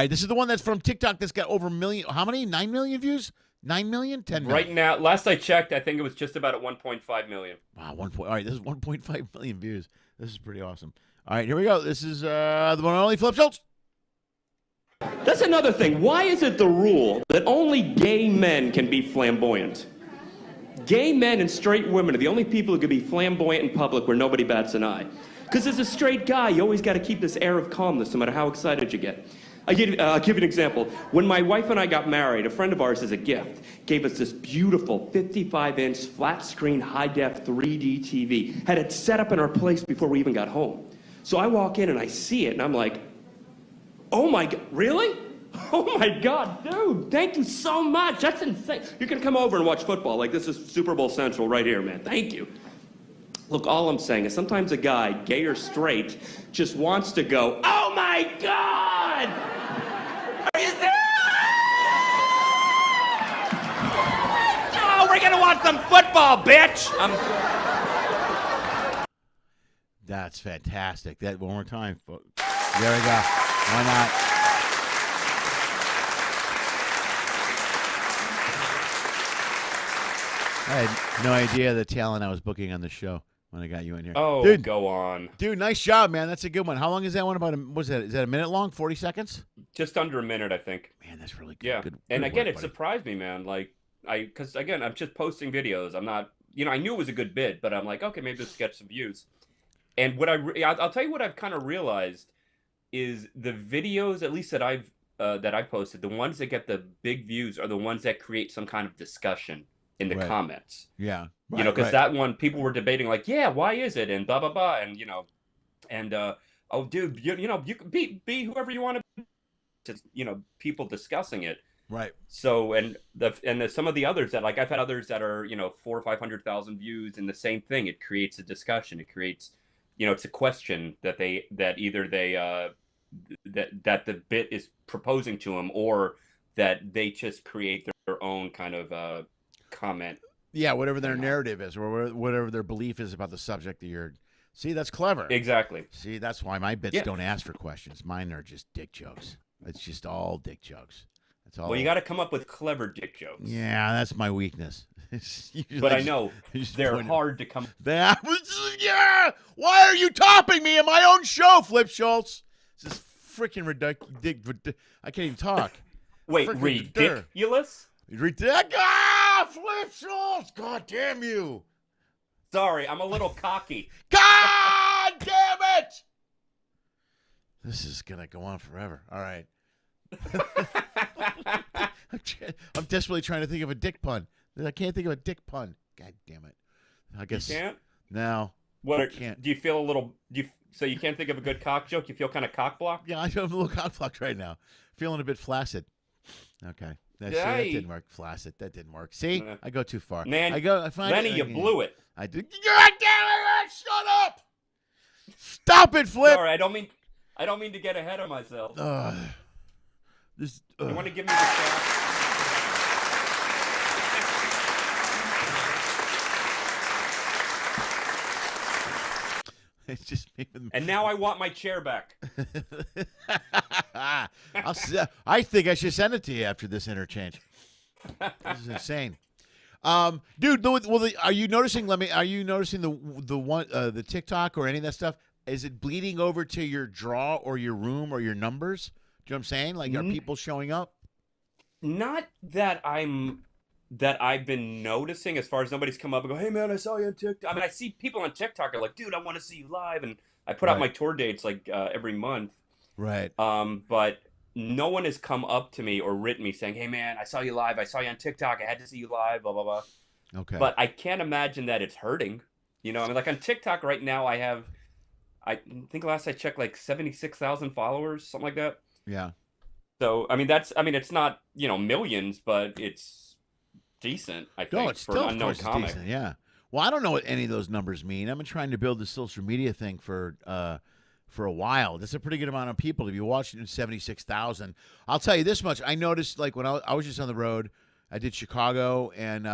This is the one that's from TikTok that's got over a million. How many? 9 million views? 9 million? 10 million? Right now, last I checked, I think it was just about at 1.5 million. Wow, all right, this is 1.5 million views. This is pretty awesome. All right, here we go. This is the one and only Flip Schultz. That's another thing. Why is it the rule that only gay men can be flamboyant? Gay men and straight women are the only people who can be flamboyant in public where nobody bats an eye. Because as a straight guy, you always got to keep this air of calmness no matter how excited you get. I'll give you an example. When my wife and I got married, a friend of ours as a gift gave us this beautiful 55-inch flat-screen high-def 3D TV. Had it set up in our place before we even got home. So I walk in and I see it and I'm like, oh my God, really? Oh my God, dude, thank you so much. That's insane. You can come over and watch football. Like, this is Super Bowl Central right here, man. Thank you. Look, all I'm saying is sometimes a guy, gay or straight, just wants to go, oh my God! Are you serious? Oh, we're gonna watch some football, bitch! That's fantastic. That one more time, folks. There we go. Why not? I had no idea the talent I was booking on the show when I got you in here. Oh, dude, go on. dude, nice job, man. That's a good one. How long is that one? Is that a minute long? 40 seconds? Just under a minute, I think. Man, that's really good. Yeah. Good, And good again, work, it buddy. surprised me, man. Like, because again, I'm just posting videos. I'm not, I knew it was a good bid, but I'm like, okay, maybe this will get some views. And I'll tell you what I've kind of realized is the videos, at least that I've posted, the ones that get the big views are the ones that create some kind of discussion in the Right. comments. Yeah. You know, because that one people were debating like, yeah, why is it, and blah blah blah, and oh dude, you can be whoever you want to, people discussing it. Right. So some of the others that, like, I've had others that are 400 or 500,000 views, and the same thing. It creates a discussion. It creates, it's a question that either that the bit is proposing to them, or that they just create their own kind of comment. Yeah, whatever their narrative is, or whatever their belief is about the subject that you're. See, that's clever. Exactly. See, that's why my bits don't ask for questions. Mine are just dick jokes. It's just all dick jokes. That's all. Well, you got to come up with clever dick jokes. Yeah, that's my weakness. But I know they're hard to come. Yeah. Why are you topping me in my own show, Flip Schultz? This is freaking ridiculous. I can't even talk. Wait, Frickin' ridiculous? Flip Schultz! God damn you! Sorry, I'm a little cocky. God damn it! This is gonna go on forever. All right. I'm desperately trying to think of a dick pun. I can't think of a dick pun. God damn it! I guess You can't? no. What? Can't. Do you feel a little? So you can't think of a good cock joke? You feel kind of cock blocked? Yeah, I'm a little cockblocked right now. Feeling a bit flaccid. Okay. That didn't work. Flaccid. That didn't work. See, I go too far. Man, I find Lenny, you blew it. I did. God damn it! Shut up! Stop it, Flip. Sorry, I don't mean to get ahead of myself. You want to give me the shot? It's just me with And now I want my chair back. I think I should send it to you after this interchange. This is insane. Dude, are you noticing? Are you noticing the TikTok or any of that stuff? Is it bleeding over to your draw or your room or your numbers? Do you know what I'm saying? Like, are people showing up? Not that I've been noticing, as far as nobody's come up and go, hey man, I saw you on TikTok. I mean, I see people on TikTok are like, dude, I want to see you live, and I put out my tour dates like every month. Right. But no one has come up to me or written me saying, hey man, I saw you live. I saw you on TikTok. I had to see you live. Blah blah blah. Okay. But I can't imagine that it's hurting. I mean, like on TikTok right now, I think last I checked, like 76,000 followers, something like that. Yeah. So I mean, it's not millions, but it's decent. I think No, it's for still, an unknown of course, comic. it's decent. Yeah. Well, I don't know what any of those numbers mean. I've been trying to build the social media thing for a while. That's a pretty good amount of people. If you watch it in 76,000, I'll tell you this much. I noticed, like, when I was just on the road, I did Chicago, and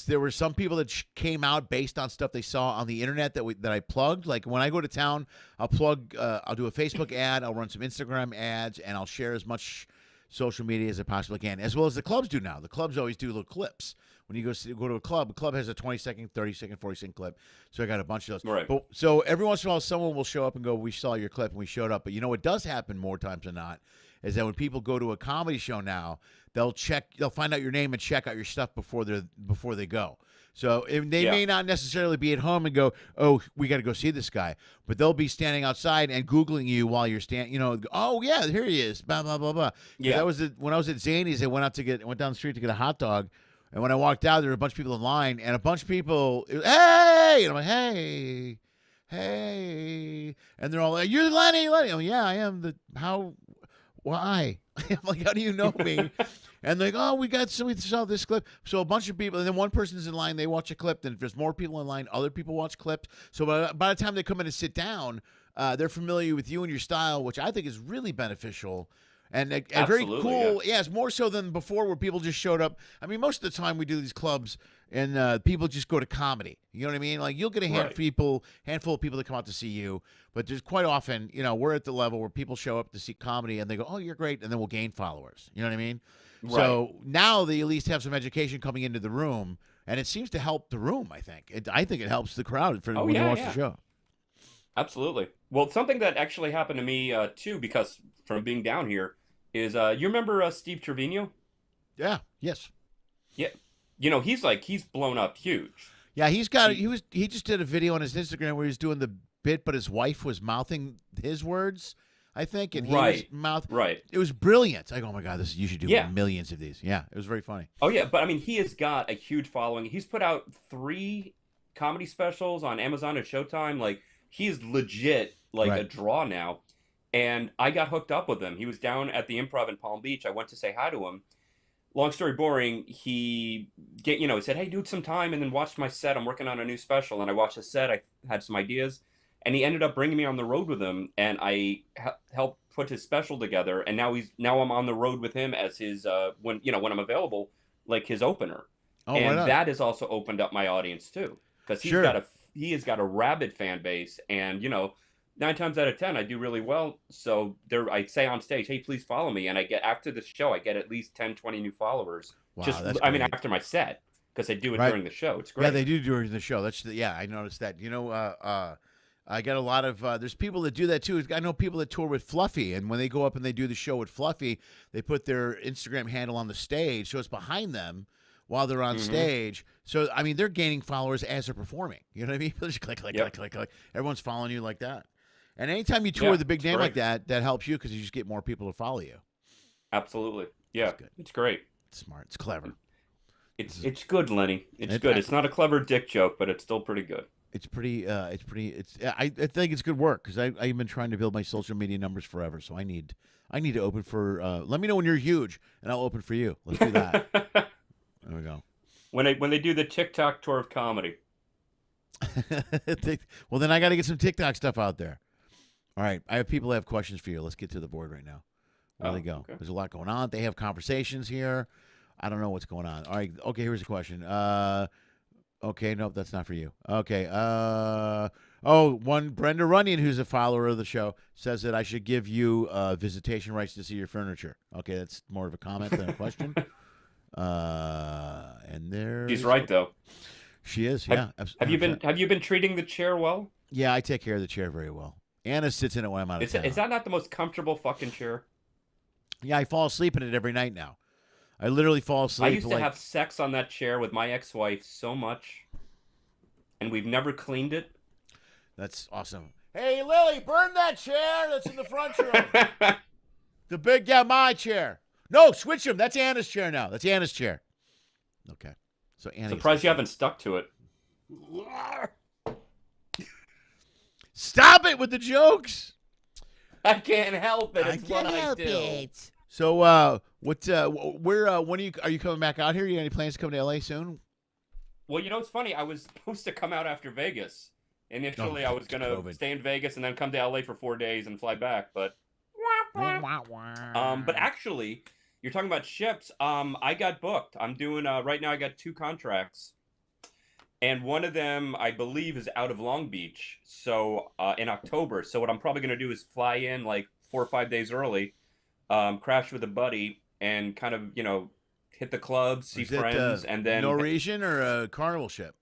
there were some people that came out based on stuff they saw on the internet that I plugged. Like, when I go to town, I'll plug. I'll do a Facebook ad. I'll run some Instagram ads, and I'll share as much social media as I possibly can, as well as the clubs do now. The clubs always do little clips. When you go to a club has a 20-second, 30-second, 40-second clip. So I got a bunch of those. Right. But, so every once in a while, someone will show up and go, we saw your clip and we showed up. But you know what does happen more times than not is that when people go to a comedy show now, they'll find out your name and check out your stuff before they go. So they may not necessarily be at home and go, oh, we got to go see this guy. But they'll be standing outside and Googling you while you're standing, oh, yeah, here he is, blah, blah, blah, blah. Yeah. When I was at Zany's, I went down the street to get a hot dog. And when I walked out, there were a bunch of people in line, and a bunch of people, hey! And I'm like, hey. And they're all like, you're Lenny. Oh, yeah, I am. Why? I'm like, how do you know me? And they're like, oh, we saw this clip. So a bunch of people, and then one person's in line, they watch a clip. Then if there's more people in line, other people watch clips. So by the time they come in and sit down, they're familiar with you and your style, which I think is really beneficial. And very cool. Yeah, it's more so than before where people just showed up. I mean, most of the time we do these clubs and people just go to comedy. You know what I mean? Like, you'll get a handful of people that come out to see you. But there's quite often, we're at the level where people show up to see comedy and they go, oh, you're great. And then we'll gain followers. You know what I mean? Right. So now they at least have some education coming into the room. And it seems to help the room, I think. I think it helps the crowd when you watch the show. Absolutely. Well, something that actually happened to me, too, because from being down here, is you remember Steve Trevino? Yeah. Yes. Yeah. He's blown up huge. Yeah, he just did a video on his Instagram where he's doing the bit, but his wife was mouthing his words, I think, and he Right. was Right. It was brilliant. I go, oh my god, you should do Yeah. millions of these. Yeah, it was very funny. Oh yeah, but I mean, he has got a huge following. He's put out 3 comedy specials on Amazon and Showtime. Like, he is legit like a Right. draw now. And I got hooked up with him. He was down at the Improv in Palm Beach. I went to say hi to him. Long story boring, he said, "Hey, dude, some time," and then watched my set. I'm working on a new special, and I watched the set. I had some ideas, and he ended up bringing me on the road with him, and I helped put his special together. And now I'm on the road with him as his when I'm available, like his opener. Oh, And right on. that has also opened up my audience too, because Sure. he has got a rabid fan base, and 9 times out of 10 I do really well. So I say on stage, "Hey, please follow me," and I get, after the show, I get at least 10, 20 new followers. Wow, Just that's I mean, great. after my set, because I do it Right. during the show. It's great. Yeah, they do during the show. I noticed that. I got a lot of there's people that do that too. I know people that tour with Fluffy, and when they go up and they do the show with Fluffy, they put their Instagram handle on the stage, so it's behind them while they're on stage. So I mean, they're gaining followers as they're performing. You know what I mean? Just click, click, Yep. click, click, click. Everyone's following you like that. And anytime you tour Yeah, with a big it's name like great. that, that helps you because you just get more people to follow you. Absolutely. Yeah, That's good. it's great. It's smart. It's clever. It's good, Lenny. It's It- good. It's not a clever dick joke, but it's still pretty good. It's pretty. I think it's good work because I've been trying to build my social media numbers forever. So I need to open for. Let me know when you're huge, and I'll open for you. Let's do that. There we go. When they do the TikTok tour of comedy. Well, then I got to get some TikTok stuff out there. All right, I have people that have questions for you. Let's get to the board right now. Where Oh, they go? okay. There's a lot going on. They have conversations here. I don't know what's going on. All right. Okay. Here's a question. Okay. Nope. That's not for you. Okay. One Brenda Runyon, who's a follower of the show, says that I should give you visitation rights to see your furniture. Okay. That's more of a comment than a question. And there. She's right though. She is. Have- Yeah. Have you been treating the chair well? Yeah. I take care of the chair very well. Anna sits in it when I'm out of town. Is that not the most comfortable fucking chair? Yeah. I fall asleep in it every night now. I literally fall asleep. I used to have sex on that chair with my ex-wife so much, and we've never cleaned it. That's awesome. Hey, Lily, burn that chair that's in the front room. My chair. No, switch them. That's Anna's chair now. That's Anna's chair. Okay. So Anna. Surprised you haven't stuck to it. Stop it with the jokes. I can't help it. It's what I do. it. So, when are you coming back out here? You got any plans to come to LA soon? Well, it's funny. I was supposed to come out after Vegas. Initially, I was going to COVID. stay in Vegas and then come to LA for 4 days and fly back. But actually, you're talking about ships. I got booked. I'm doing right now. I got 2 contracts, and one of them I believe is out of Long Beach. So in October. So what I'm probably going to do is fly in like 4 or 5 days early, crash with a buddy, and kind of hit the clubs, see Is it, friends, and then Norwegian or a Carnival ship?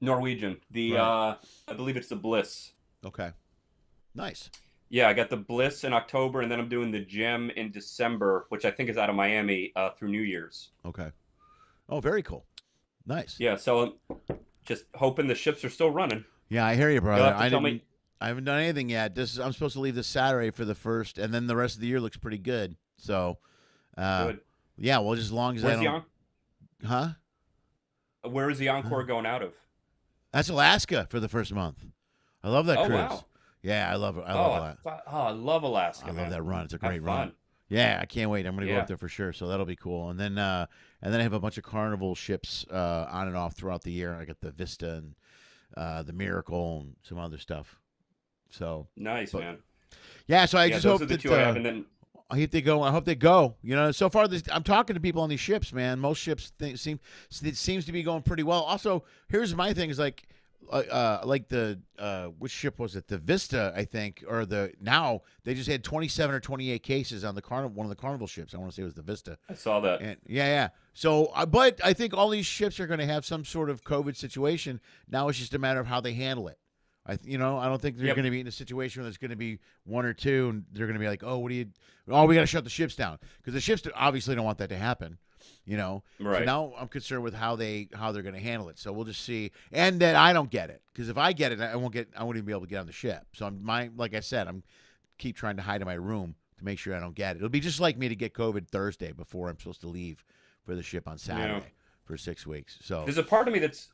Norwegian. The Right. I believe it's the Bliss. Okay. Nice. Yeah, I got the Bliss in October, and then I'm doing the Gem in December, which I think is out of Miami through New Year's. Okay. Oh, very cool. Nice. Yeah, so just hoping the ships are still running. Yeah, I hear you, brother. You'll have to tell me. I haven't done anything yet. I'm supposed to leave this Saturday for the first, and then the rest of the year looks pretty good. So, Good. yeah. Well, just as long as Where's I the don't, huh? Where is the Encore going out of? That's Alaska for the first month. I love that Oh, cruise. wow. Yeah, I love it. I love that. I love Alaska. I love man. that run. It's a Have great run. fun. Yeah, I can't wait. I'm gonna go Yeah. up there for sure. So that'll be cool. And then I have a bunch of Carnival ships on and off throughout the year. I got the Vista and the Miracle and some other stuff. So Nice, But- man. yeah, so I Yeah, just those hope are the that 2 I have, and then I hope they go. I hope they go. So far I'm talking to people on these ships, man. Most ships it seems to be going pretty well. Also, here's my thing: is like the which ship was it? The Vista, I think, or now they just had 27 or 28 cases on the one of the Carnival ships. I want to say it was the Vista. I saw that. And yeah. So, but I think all these ships are going to have some sort of COVID situation. Now it's just a matter of how they handle it. I don't think they're Yep. going to be in a situation where there's going to be 1 or 2, and they're going to be like, we got to shut the ships down, because the ships obviously don't want that to happen. You know, so Right. now I'm concerned with how they're going to handle it. So we'll just see, and that I don't get it, because if I get it, I won't even be able to get on the ship. So like I said, I'm keep trying to hide in my room to make sure I don't get it. It'll be just like me to get COVID Thursday before I'm supposed to leave for the ship on Saturday for 6 weeks. So There's a part of me that's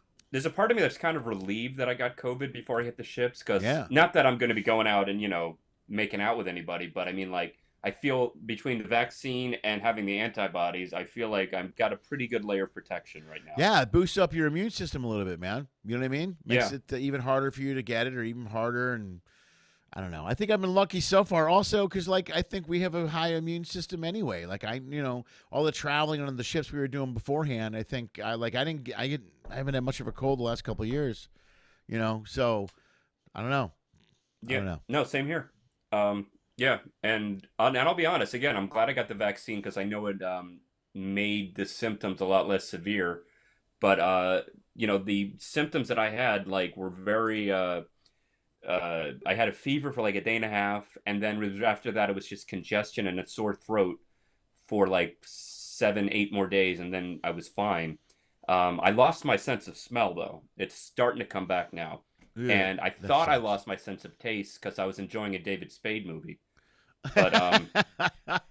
kind of relieved that I got COVID before I hit the ships, because not that I'm going to be going out and making out with anybody, but I mean, like, I feel between the vaccine and having the antibodies, I feel like I've got a pretty good layer of protection right now. yeah, it boosts up your immune system a little bit, man. You know what I mean? Makes Yeah. it even harder for you to get it, or even harder. And I don't know. I think I've been lucky so far, also because like I think we have a high immune system anyway. Like all the traveling on the ships we were doing beforehand. I think I haven't had much of a cold the last couple of years. So I don't know. Yeah. I don't know. No, same here. Yeah, and I'll be honest. Again, I'm glad I got the vaccine because I know it made the symptoms a lot less severe. But the symptoms that I had were very. I had a fever for like a day and a half, and then after that, it was just congestion and a sore throat for like 7-8 more days, and then I was fine. I lost my sense of smell though. It's starting to come back now. Yeah, And I thought I lost my sense of taste because I was enjoying a David Spade movie. But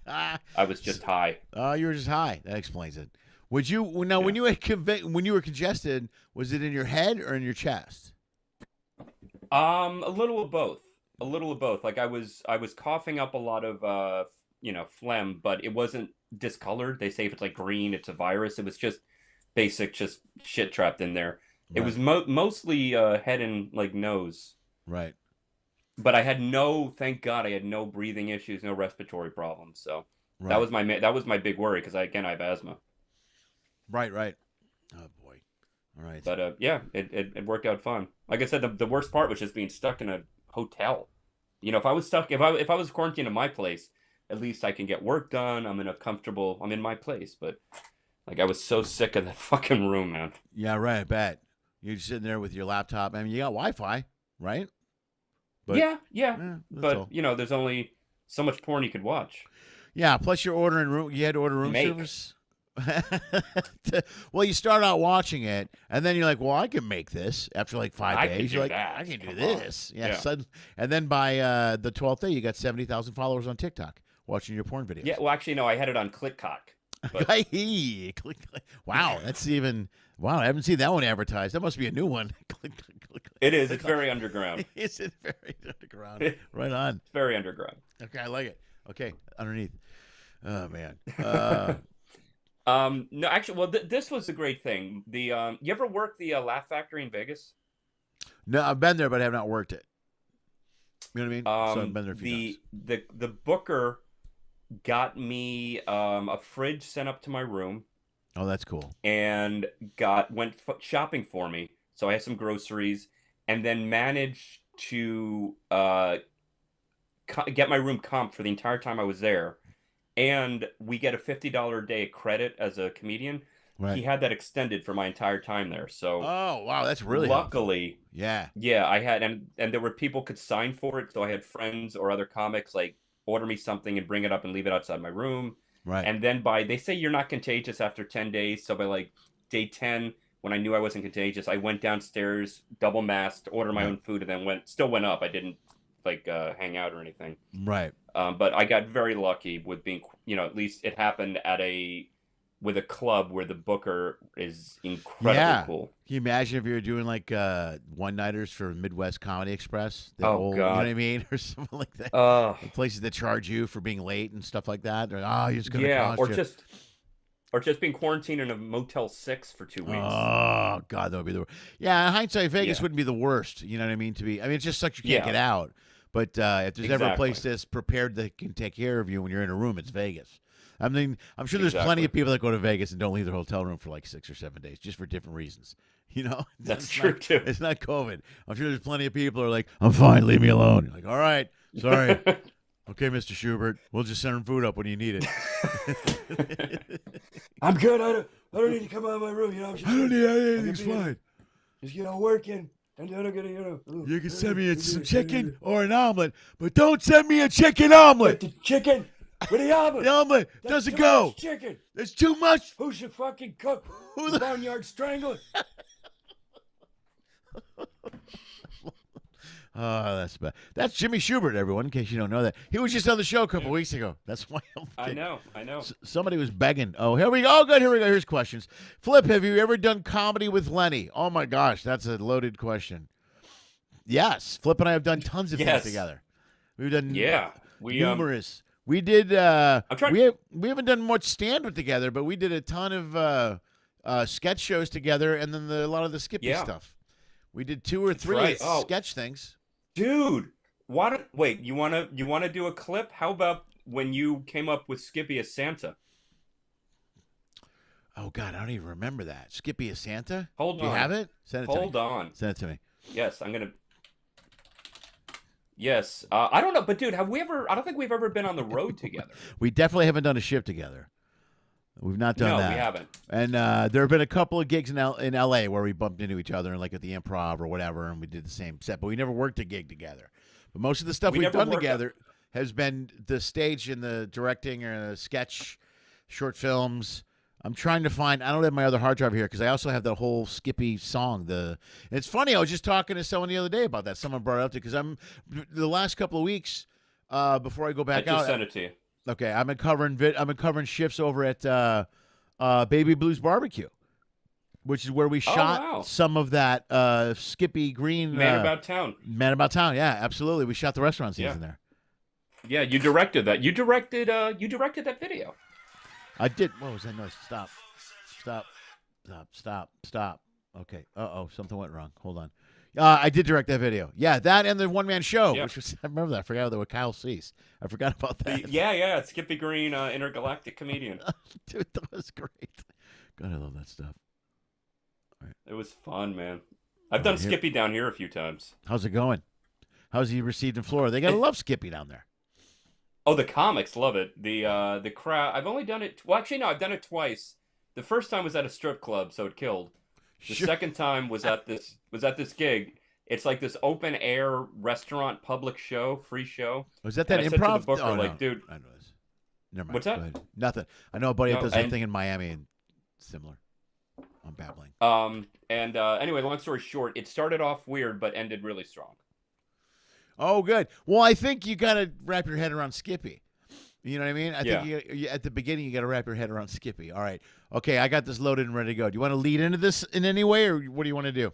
I was just high. Oh, you were just high. That explains it. When you were congested, was it in your head or in your chest? A little of both. A little of both. Like I was coughing up a lot of phlegm, but it wasn't discolored. They say if it's like green, it's a virus. It was just basic, just shit trapped in there. It was mostly head and like nose. Right. But thank God, I had no breathing issues, no respiratory problems. So Right. that was my big worry because I have asthma. Right. Oh boy. All right. But it worked out fine. Like I said, the worst part was just being stuck in a hotel. If I was quarantined in my place, at least I can get work done. I'm in my place. But like I was so sick of that fucking room, man. Yeah, right. I bet. You're just sitting there with your laptop. I mean, you got Wi-Fi, right? But, yeah. that's But all. there's only so much porn you could watch. Yeah. Plus, you're ordering room. You had to order room Make. service. Well, you start out watching it, and then you're like, "Well, I can make this." After like 5 I can days, do you're like, that. "I can do Come this." on. Yeah. Yeah. And then by the 12th day, you got 70,000 followers on TikTok watching your porn videos. Yeah. Well, actually, no. I had it on ClickCock. But Click. Wow, that's even. Wow, I haven't seen that one advertised. That must be a new one. Click. it is. It's very underground. Is it very underground? Right on. It's very underground. Okay, I like it. Okay, underneath. Oh man. No, actually, well, this was a great thing. You ever work the Laugh Factory in Vegas? No, I've been there, but I have not worked it. You know what I mean? So I've been there a few times. The booker got me a fridge sent up to my room Oh, that's cool. and went shopping for me. So I had some groceries, and then managed to get my room comped for the entire time I was there. And we get a $50 a day credit as a comedian. Right. He had that extended for my entire time there. So Oh, wow, that's really helpful. luckily, Yeah. yeah, I had, and there were people could sign for it. So I had friends or other comics like order me something and bring it up and leave it outside my room. Right. And then they say you're not contagious after 10 days. So by like day 10, when I knew I wasn't contagious, I went downstairs, double masked, ordered my own food, and then still went up. I didn't hang out or anything. Right. But I got very lucky with being, at least it happened with a club where the booker is incredibly Yeah. cool. Can you imagine if you were doing like one-nighters for Midwest Comedy Express? The Oh, old, God. You know what I mean? Or something like that. The places that charge you for being late and stuff like that. They're, oh, you're just going to Yeah, cost or just being quarantined in a Motel 6 for 2 weeks. Oh, God, that would be the worst. Yeah, in hindsight, Vegas Yeah. wouldn't be the worst. You know what I mean? It's just such you can't Yeah. get out. But if there's ever a place Exactly. that's prepared that can take care of you when you're in a room, it's Vegas. I mean, I'm sure there's plenty Exactly. of people that go to Vegas and don't leave their hotel room for like 6 or 7 days, just for different reasons. That's It's true, not- too. It's not COVID. I'm sure there's plenty of people who are like, I'm fine, leave me alone. You're like, all right, sorry. Okay, Mr. Schubert, we'll just send food up when you need it. I'm good. I don't need to come out of my room. I'm just, I don't need anything's I can be- fine. just working. And then I'm gonna, You can send me some chicken or an omelet, but don't send me a chicken omelet. But the chicken, With the omelet. The omelet That's doesn't too go. much chicken. There's too much. Who should fucking cook? Who the the- Barnyard Strangler. Oh, that's bad. That's Jimmy Schubert, everyone, in case you don't know that. He was just on the show a couple weeks ago. That's why I know. Somebody was begging. Oh, here we go. Oh, good. Here we go. Here's questions. Flip, have you ever done comedy with Lenny? Oh, my gosh. That's a loaded question. Yes. Flip and I have done tons of things Yes. together. We've done We numerous. We did. I'm trying. We haven't done much stand-up together, but we did a ton of sketch shows together, and then a lot of the Skippy stuff. We did 2 or 3 right. Oh. sketch things. Dude, wait? You wanna do a clip? How about when you came up with Skippy as Santa? Oh God, I don't even remember that. Skippy as Santa. Hold Do you on. have it? Send it to me. Hold on. Send it to me. Yes, I'm gonna. Yes, I don't know, but dude, have we ever? I don't think we've ever been on the road together. We definitely haven't done a ship together. We've not done No, that. we haven't. And there have been a couple of gigs in L.A. where we bumped into each other, like at the Improv or whatever, and we did the same set. But we never worked a gig together. But most of the stuff We we've never done worked together has been the stage and the directing or the sketch, short films. I'm trying to find. I don't have my other hard drive here because I also have that whole Skippy song. And it's funny. I was just talking to someone the other day about that. Someone brought it up to because I'm the last couple of weeks before I go I back just out. sent it to you. Okay, I'm covering shifts over at Baby Blues Barbecue, which is where we shot wow. some of that Skippy Green Man About Town. Man About Town. Yeah, absolutely. We shot the restaurant Yeah. season there. Yeah, you directed that. You directed that video. I did. What was that noise? Stop. Okay. Something went wrong. Hold on. I did direct that video. Yeah, that and the one-man show, Yeah. which was, I remember that. I forgot that with Kyle Cease. I forgot about that. Yeah, Skippy Green, intergalactic comedian. Dude, that was great. God, I love that stuff. It was fun, man. I've done here- Skippy down here a few times. How's it going? How's he received in Florida? They gotta love Skippy down there. Oh, the comics love it. The crowd. I've only done it. Well, actually, no. I've done it twice. The first time was at a strip club, so it killed. The Sure. second time was at this gig. It's like this open air restaurant public show, free show. Was that that And I said to the improv? booker, Oh, like, no. dude- I know this. Never mind. What's that? Go ahead. Nothing. I know a buddy that No, does that and- thing in Miami and similar. I'm babbling. Anyway, long story short, it started off weird but ended really strong. Oh, good. Well, I think you got to wrap your head around Skippy. You know what I mean? I Yeah. think at the beginning you got to wrap your head around Skippy. All right. Okay, I got this loaded and ready to go. Do you want to lead into this in any way, or what do you want to do?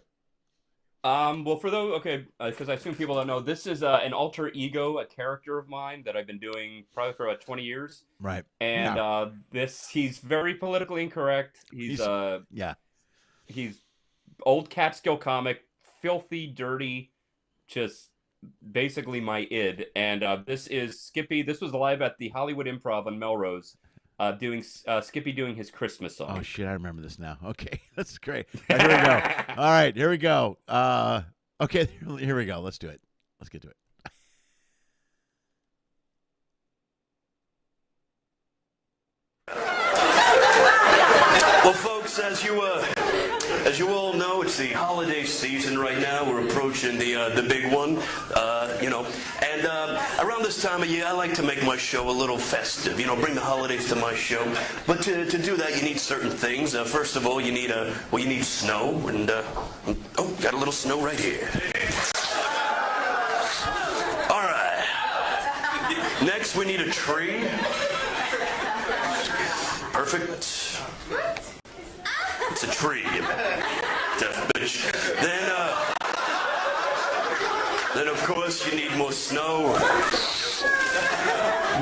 Well, for those, because I assume people don't know, this is an alter ego, a character of mine that I've been doing probably for about 20 years. Right. And Yeah. he's very politically incorrect. He's Yeah. he's old Catskill comic, filthy, dirty, just basically my id. And this is Skippy. This was live at the Hollywood Improv on Melrose, doing Skippy doing his Christmas song. Oh shit! I remember this now. Okay, that's great. All right, here we go. All right, here we go. Okay, here we go. Let's do it. Let's get to it. Well, folks, as you all know, it's the holiday season right now. We're approaching the big one, and around this time of year, I like to make my show a little festive. Bring the holidays to my show. But to do that, you need certain things. First of all, you need snow, and got a little snow right here. All right. Next, we need a tree. Perfect. It's a tree, you deaf bitch. Then of course you need more snow.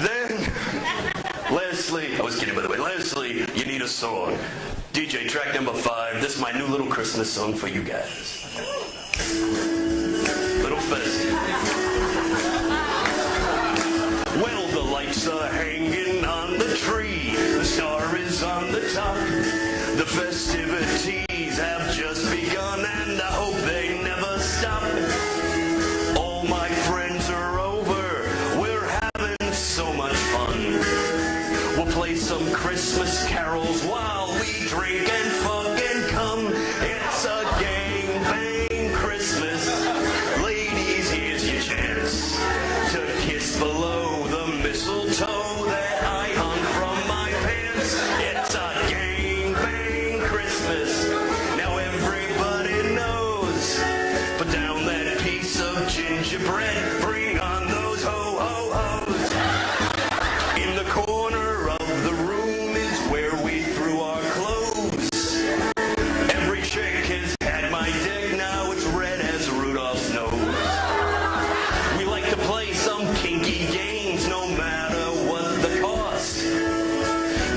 Then, lastly, I was kidding by the way. Lastly, you need a song. DJ, track number 5. This is my new little Christmas song for you guys. Little festive. Well, the lights are hanging on the tree. The star is on the top. The festivities have just begun, and I hope they never stop. All my friends are over. We're having so much fun. We'll play some Christmas carols while we drink and fuck and come. It's a gangbang Christmas. Ladies, here's your chance to kiss below the mistletoe that your bread, bring on those ho-ho-hos. In the corner of the room is where we threw our clothes. Every chick has had my dick, now it's red as Rudolph's nose. We like to play some kinky games, no matter what the cost.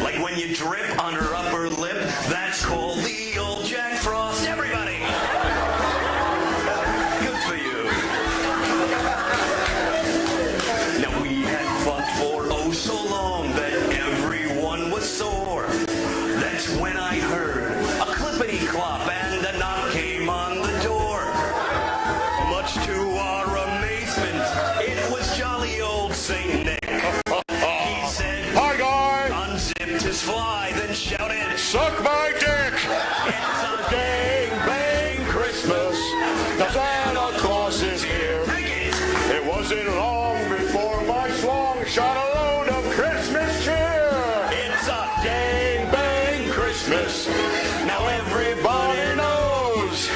Like when you drip on her upper lip, that's called the old Jack Frost. Everybody! Good for you. Now we had fucked for oh so long that everyone was sore. That's when I heard a clippity clop and a knock came on the door. Much to our amazement, it was jolly old Saint Nick. He said, Hi, guy. unzipped his fly, then shouted, Suck my dick. it's a Gang bang Christmas. Now Santa Claus is here. Take it! It wasn't long before my slong shot a load of Christmas cheer. It's a Gang bang Christmas. Now everybody knows.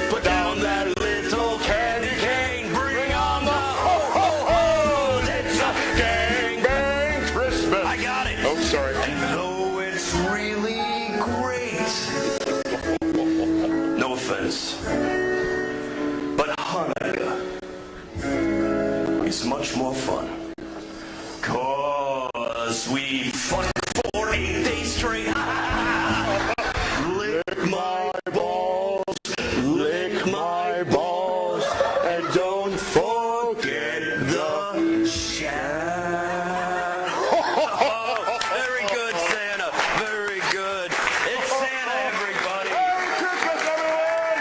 Put down that little candy cane. Bring on the ho-ho-hos. It's a gang bang Christmas. I got it. Oh, sorry. And though it's really great, no offense, but Hanukkah is much more fun. 'Cause we fuck for 8 days straight. Lick my balls, lick my balls, and don't forget the shaft. Oh, very good, Santa. Very good. It's Santa, everybody. Merry Christmas, everyone!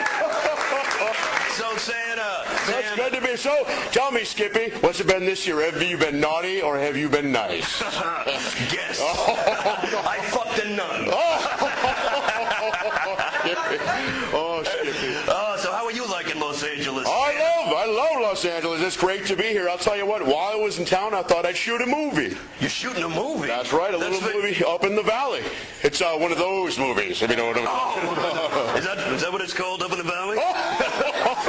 So Santa, That's good to be. So, tell me, Skippy, what's it been this year? Have you been naughty or have you been nice? Guess. I fucked a nun. Oh, Skippy. Oh, so how are you liking Los Angeles? I love Los Angeles. It's great to be here. I'll tell you what, while I was in town, I thought I'd shoot a movie. You're shooting a movie? That's right, a little movie up in the valley. It's one of those movies, if you know what I mean. Oh, is that what it's called, up in the valley?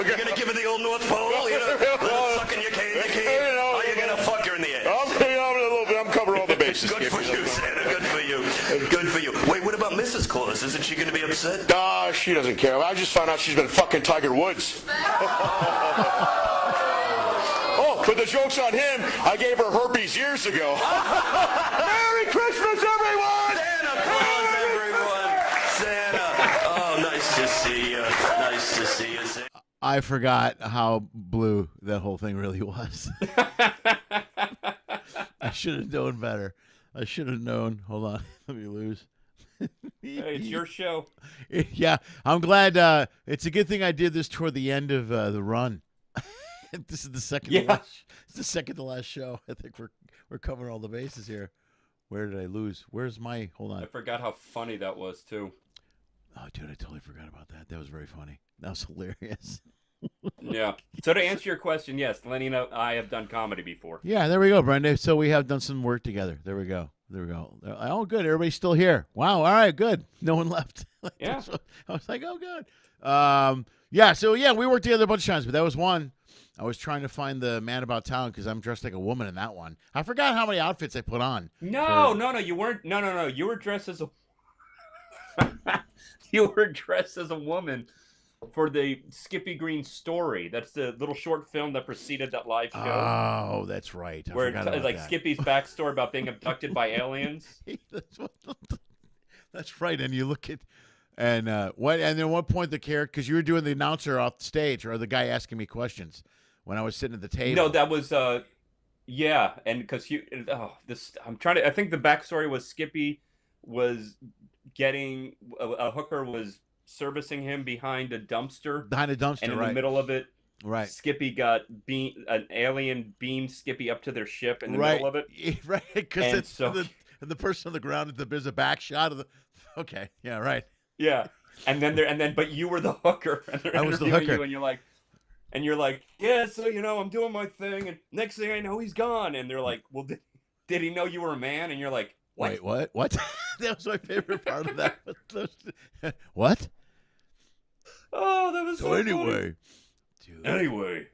You're gonna give her the old North Pole? You know, let her suck in your candy cane? Or you're gonna fuck her in the ass? I'm covering all the bases. Good for you, Santa. Good for you. Good for you. Wait, what about Mrs. Claus? Isn't she gonna be upset? She doesn't care. I just found out she's been fucking Tiger Woods. Oh, but the joke's on him. I gave her herpes years ago. Merry Christmas, everyone! Santa Claus, everyone. Santa. Oh, nice to see you. Nice to see you, Santa. I forgot how blue that whole thing really was. I should have known better. I should have known. Hold on. Let me lose. Hey, it's your show. Yeah, I'm glad. It's a good thing I did this toward the end of the run. This is the second. Yeah. It's the second to last show. I think we're covering all the bases here. Where did I lose? Where's my? Hold on. I forgot how funny that was too. Oh, dude, I totally forgot about that. That was very funny. That was hilarious. Yeah. So to answer your question, yes, Lenny and I have done comedy before. Yeah, there we go, Brenda. So we have done some work together. There we go. There we go. Oh, good. Everybody's still here. Wow. All right. Good. No one left. Yeah. I was like, oh, good. Yeah. So yeah, we worked together a bunch of times, but that was one. I was trying to find the Man About Town because I'm dressed like a woman in that one. I forgot how many outfits I put on. No, you weren't. No. You were dressed as a. You were dressed as a woman for the Skippy Green story. That's the little short film that preceded that live show. Oh, that's right. I where forgot it's about like that. Skippy's backstory about being abducted by aliens. That's right. And you look at and what and then at one point the character because you were doing the announcer off the stage or the guy asking me questions when I was sitting at the table. No, that was yeah, and because I'm trying to. I think the backstory was Skippy was getting a hooker was servicing him behind a dumpster. Behind a dumpster, and in right. the middle of it, Right. Skippy got an alien beamed Skippy up to their ship in the right. middle of it. Right, because And it's so- the person on the ground. There's a back shot of the. Okay, yeah, right. Yeah, but you were the hooker. And they're I was the interviewing hooker. you, and you're like, yeah, so I'm doing my thing, and next thing I know, he's gone. And they're like, well, did he know you were a man? And you're like, what? Wait, what? What? That was my favorite part of that. What? Oh, that was so funny. Anyway,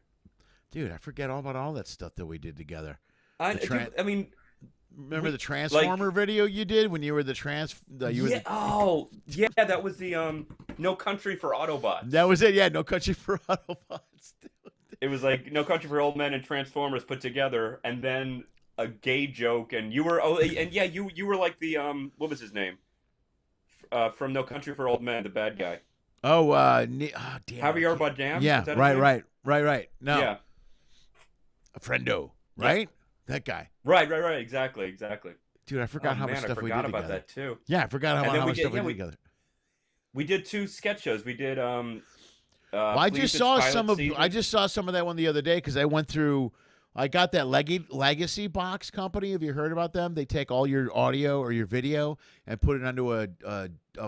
dude, Dude, I forget all about all that stuff that we did together. Dude, I mean, Remember the Transformer video you did when you were the that was the No Country for Autobots. That was it. Yeah, No Country for Autobots. It was like No Country for Old Men and Transformers put together, and then a gay joke, and you were you were like the what was his name? From No Country for Old Men, the bad guy. Oh, damn. Javier Bardem. Yeah, Is that his name? right. No, Yeah. a friendo, right? That guy. Right. Exactly. Dude, I forgot how much stuff we did together. I forgot about that too. Yeah, I forgot how much stuff we did together. We did 2 sketch shows. We did Well, I just saw some of that one the other day because I went through. I got that Legacy Box company. Have you heard about them? They take all your audio or your video and put it onto a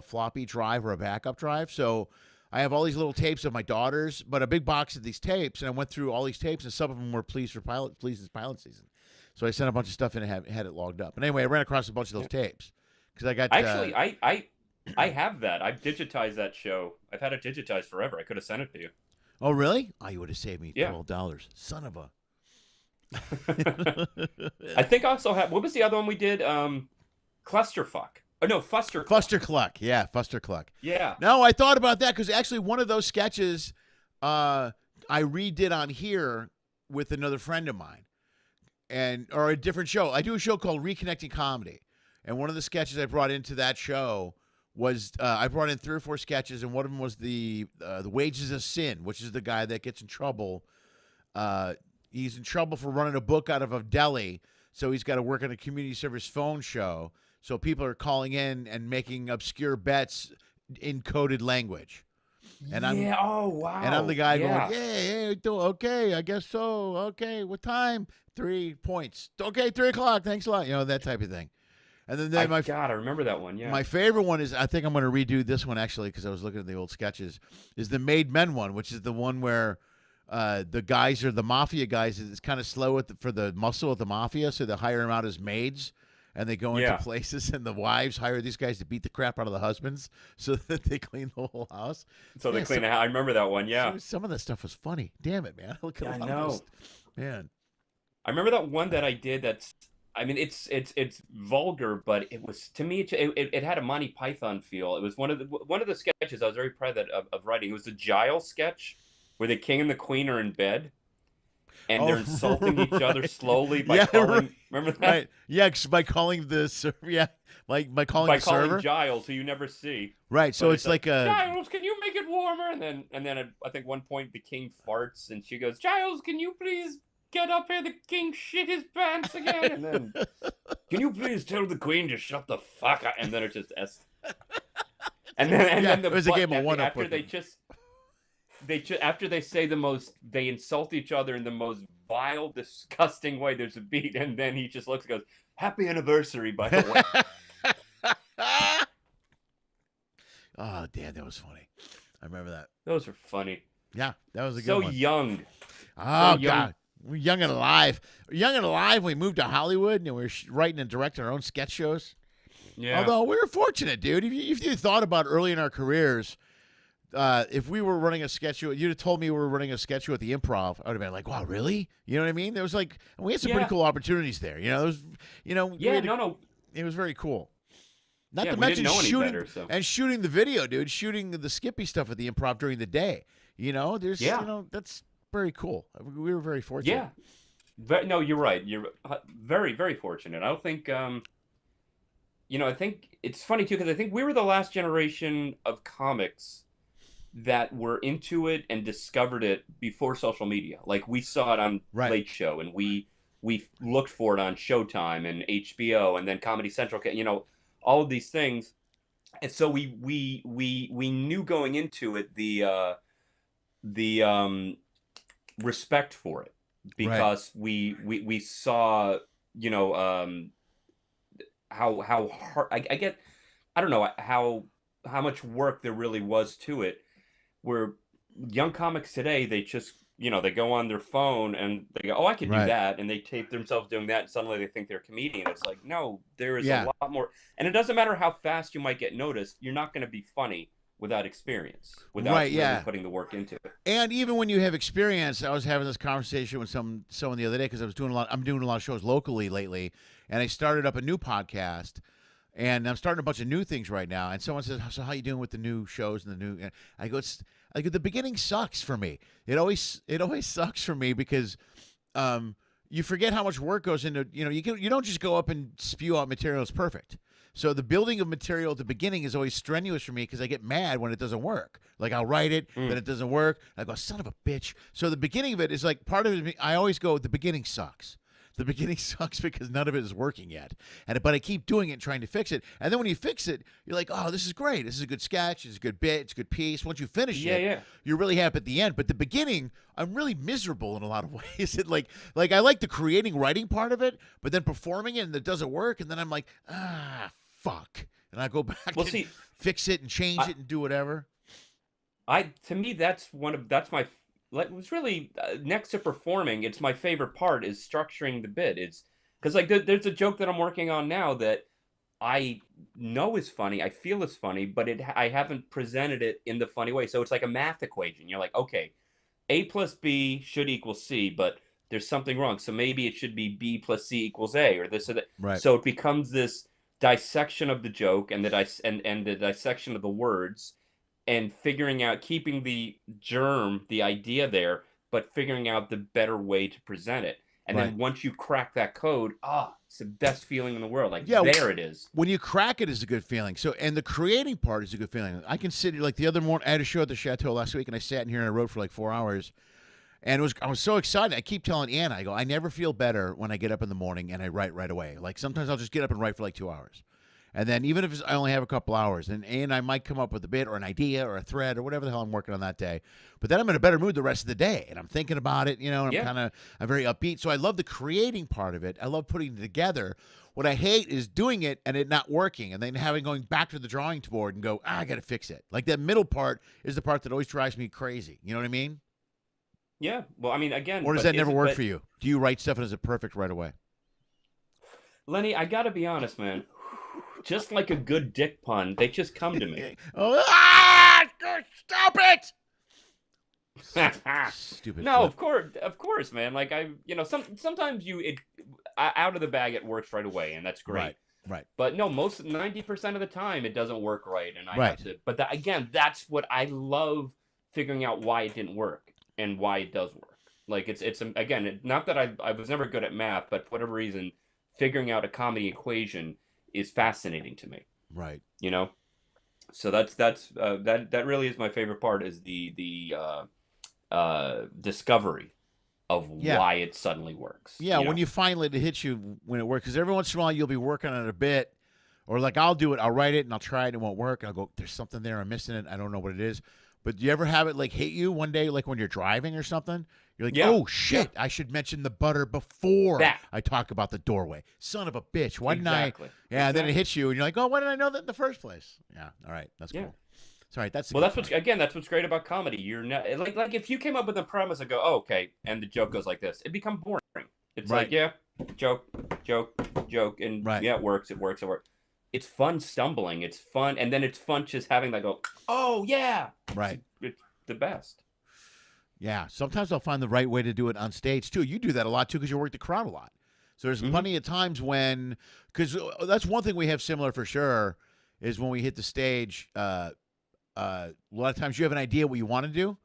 floppy drive or a backup drive. So I have all these little tapes of my daughters, but a big box of these tapes, and I went through all these tapes, and some of them were Pleased as pilot season. So I sent a bunch of stuff in and had it logged up. And anyway, I ran across a bunch of those tapes because I got actually I have that. I've digitized that show. I've had it digitized forever. I could have sent it to you. Oh, really? Oh, you would have saved me Yeah. $12. Son of a. I think I also have. What was the other one we did? Clusterfuck. Oh no, Fuster. Fustercluck. Yeah, Fustercluck. Yeah. No, I thought about that because actually one of those sketches I redid on here with another friend of mine, or a different show. I do a show called Reconnecting Comedy, and one of the sketches I brought into that show was I brought in 3 or 4 sketches, and one of them was the Wages of Sin, which is the guy that gets in trouble. He's in trouble for running a book out of a deli, so he's got to work on a community service phone show. So people are calling in and making obscure bets in coded language. And I'm the guy going, yeah, okay, I guess so. Okay, what time? 3 points. Okay, 3 o'clock. Thanks a lot. You know, that type of thing. And then I remember that one. Yeah. My favorite one is, I think I'm going to redo this one actually because I was looking at the old sketches, is the Made Men one, which is the one where the guys are the mafia guys. It's kind of slow for the muscle of the mafia, so they hire them out as maids. And they go into places, and the wives hire these guys to beat the crap out of the husbands so that they clean the whole house. So they clean the house. I remember that one, yeah. Some of that stuff was funny. Damn it, man. Look at I know. Man. I remember that one that I did that's, I mean, it's vulgar, but it was, to me, it had a Monty Python feel. It was one of the sketches I was very proud of writing. It was the Giles sketch where the king and the queen are in bed. And they're insulting each other slowly by calling. Remember that? Right. Yeah, by calling the server. Yeah, like by calling the server. By calling Giles, who you never see. Right. So it's like a Giles, can you make it warmer? And then at, I think one point the king farts, and she goes, Giles, can you please get up here? The king shit his pants again. And then, can you please tell the queen to shut the fuck up? And then it just And then it was a game of one up. After after they say they insult each other in the most vile, disgusting way. There's a beat, and then he just looks and goes, "Happy anniversary, by the way." Oh, damn, that was funny. I remember that. Those are funny. Yeah, that was a good so one. Young. Oh, so young. God. We're young and alive. Young and alive. We moved to Hollywood, and we were writing and directing our own sketch shows. Yeah. Although we were fortunate, dude. If you thought about early in our careers, if we were running a sketch show, you'd have told me we were running a sketch show at the Improv. I would have been like, "Wow, really?" You know what I mean? There was like, we had some pretty cool opportunities there. You know, it was very cool. Not to mention shooting the video, dude. Shooting the Skippy stuff at the Improv during the day. You know, that's very cool. We were very fortunate. Yeah. No, you're right. You're very, very fortunate. I don't think. I think it's funny too because I think we were the last generation of comics that were into it and discovered it before social media. Like we saw it on Late Show, and we looked for it on Showtime and HBO, and then Comedy Central. All of these things, and so we knew going into it the respect for it because we saw how hard I don't know how much work there really was to it. Where young comics today, they just they go on their phone and they go, oh, I can do that, and they tape themselves doing that, and suddenly they think they're a comedian. It's like, no, there is a lot more, and it doesn't matter how fast you might get noticed, you're not going to be funny without experience, without Right, really yeah. putting the work into it. And even when you have experience, I was having this conversation with someone the other day because I'm doing a lot of shows locally lately, and I started up a new podcast, and I'm starting a bunch of new things right now. And someone says, "So how you doing with the new shows and the new?" And I go, the beginning sucks for me. It always sucks for me because you forget how much work goes into, you don't just go up and spew out material that's perfect. So the building of material at the beginning is always strenuous for me because I get mad when it doesn't work. Like I'll write it, then it doesn't work. I go, son of a bitch. So the beginning of it is like part of it. I always go, the beginning sucks. The beginning sucks because none of it is working yet. But I keep doing it and trying to fix it. And then when you fix it, you're like, oh, this is great. This is a good sketch. It's a good bit. It's a good piece. Once you finish it, you're really happy at the end. But the beginning, I'm really miserable in a lot of ways. Like I like the writing part of it, but then performing it and it doesn't work. And then I'm like, fuck. And I go back and fix it and change it and do whatever. To me, that's my, like, it's really next to performing, it's my favorite part is structuring the bit. It's because like there's a joke that I'm working on now that I know is funny, I feel is funny, but I haven't presented it in the funny way. So it's like a math equation. You're like, okay, A plus B should equal C, but there's something wrong. So maybe it should be B plus C equals A or this or that. Right. So it becomes this dissection of the joke and the dissection of the words. And figuring out, keeping the germ, the idea there, but figuring out the better way to present it. And then once you crack that code, it's the best feeling in the world. Like, there it is. When you crack it is a good feeling. So, and the creating part is a good feeling. I can sit here, like the other morning, I had a show at the Chateau last week, and I sat in here and I wrote for like 4 hours. And I was so excited. I keep telling Anna, I go, I never feel better when I get up in the morning and I write right away. Like sometimes I'll just get up and write for like 2 hours. And then even if I only have a couple hours, and I might come up with a bit or an idea or a thread or whatever the hell I'm working on that day. But then I'm in a better mood the rest of the day, and I'm thinking about it, and I'm very upbeat. So I love the creating part of it. I love putting it together. What I hate is doing it and it not working, and then going back to the drawing board and go, I got to fix it. Like that middle part is the part that always drives me crazy. You know what I mean? Yeah. Well, I mean, again. Or does that never work for you? Do you write stuff and is it perfect right away? Lenny, I got to be honest, man. Just like a good dick pun, they just come to me. Stop it! Stupid. No, of course, man. Like sometimes out of the bag it works right away, and that's great. Right. But no, 90% of the time it doesn't work right, and I have to. But again, that's what I love, figuring out why it didn't work and why it does work. Like it's again, not that I was never good at math, but for whatever reason, figuring out a comedy equation is fascinating to me. Right. So that really is my favorite part, is the discovery of why it suddenly works. Yeah, when you finally, it hits you when it works. Because every once in a while you'll be working on it a bit, or like I'll do it, I'll write it and I'll try it and it won't work. I'll go, there's something there, I'm missing it, I don't know what it is. But do you ever have it like hit you one day, like when you're driving or something? You're like, oh shit, I should mention the butter before I talk about the doorway. Son of a bitch. Why didn't I? Yeah, and then it hits you and you're like, oh, why didn't I know that in the first place? Yeah, all right, that's cool. Sorry, that's what's great about comedy. You're not like if you came up with a premise and go, oh, okay, and the joke goes like this, it becomes boring. It's like, joke, and it works. It's fun stumbling. It's fun, and then it's fun just having that go, oh yeah, right. It's the best. Yeah, sometimes I'll find the right way to do it on stage too. You do that a lot too because you work the crowd a lot. So there's plenty of times when, because that's one thing we have similar for sure, is when we hit the stage. A lot of times you have an idea what you want to do,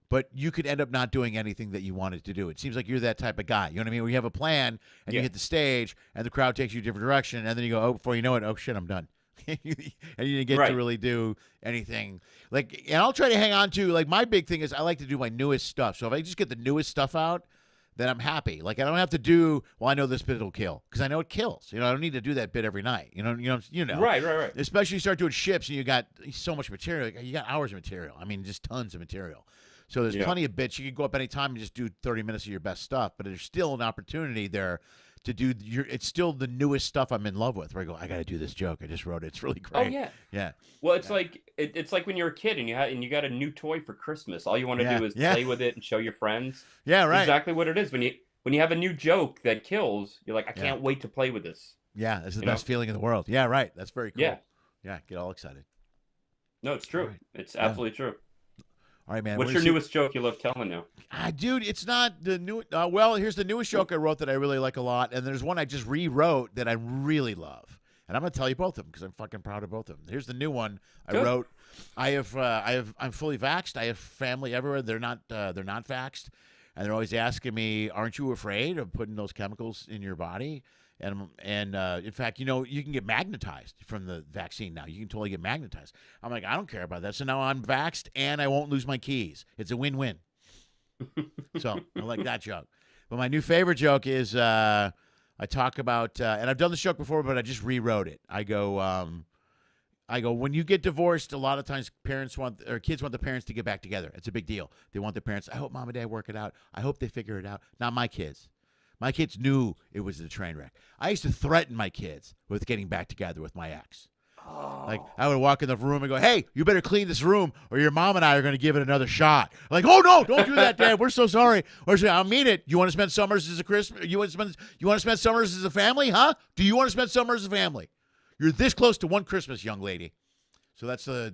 but you could end up not doing anything that you wanted to do. It seems like you're that type of guy. You know what I mean? Where you have a plan and you hit the stage and the crowd takes you a different direction, and then you go, oh, before you know it, oh shit, I'm done. And you didn't get to really do anything. Like, and I'll try to hang on to, like, my big thing is I like to do my newest stuff. So if I just get the newest stuff out, then I'm happy. Like, I don't have to do, well, I know this bit will kill, because I know it kills. I don't need to do that bit every night. You know. Right. Especially you start doing ships and you got so much material. You got hours of material. I mean, just tons of material. So there's plenty of bits. You can go up any time and just do 30 minutes of your best stuff, but there's still an opportunity there to do it's still the newest stuff I'm in love with, where I go, I got to do this joke. I just wrote it. It's really great. Oh, yeah. Yeah. Well, it's like it's like when you're a kid and you got a new toy for Christmas. All you want to do is play with it and show your friends. Yeah, right. That's exactly what it is. When you have a new joke that kills, you're like, I can't wait to play with this. Yeah, this is the best feeling in the world. Yeah, right. That's very cool. Yeah, get all excited. No, it's true. Right. It's absolutely true. All right, man. What's your newest joke you love telling now? Dude, it's not the new. Well, here's the newest joke I wrote that I really like a lot, and there's one I just rewrote that I really love, and I'm gonna tell you both of them because I'm fucking proud of both of them. Here's the new one I Good. wrote. I'm fully vaxxed. I have family everywhere. They're not vaxxed, and they're always asking me, "Aren't you afraid of putting those chemicals in your body?" And in fact, you can get magnetized from the vaccine now. You can totally get magnetized. I'm like, I don't care about that. So now I'm vaxxed and I won't lose my keys. It's a win-win. So I like that joke. But my new favorite joke is I talk about, and I've done this joke before, but I just rewrote it. I go, when you get divorced, a lot of times kids want the parents to get back together. It's a big deal. They want the parents. I hope mom and dad work it out. I hope they figure it out. Not my kids. My kids knew it was a train wreck. I used to threaten my kids with getting back together with my ex. Like, I would walk in the room and go, "Hey, you better clean this room or your mom and I are going to give it another shot." Like, "Oh, no, don't do that, Dad. We're so sorry." Or say, "I mean it. You want to spend summers as a Christmas? You want to spend summers as a family, huh? Do you want to spend summers as a family? You're this close to one Christmas, young lady." So that's the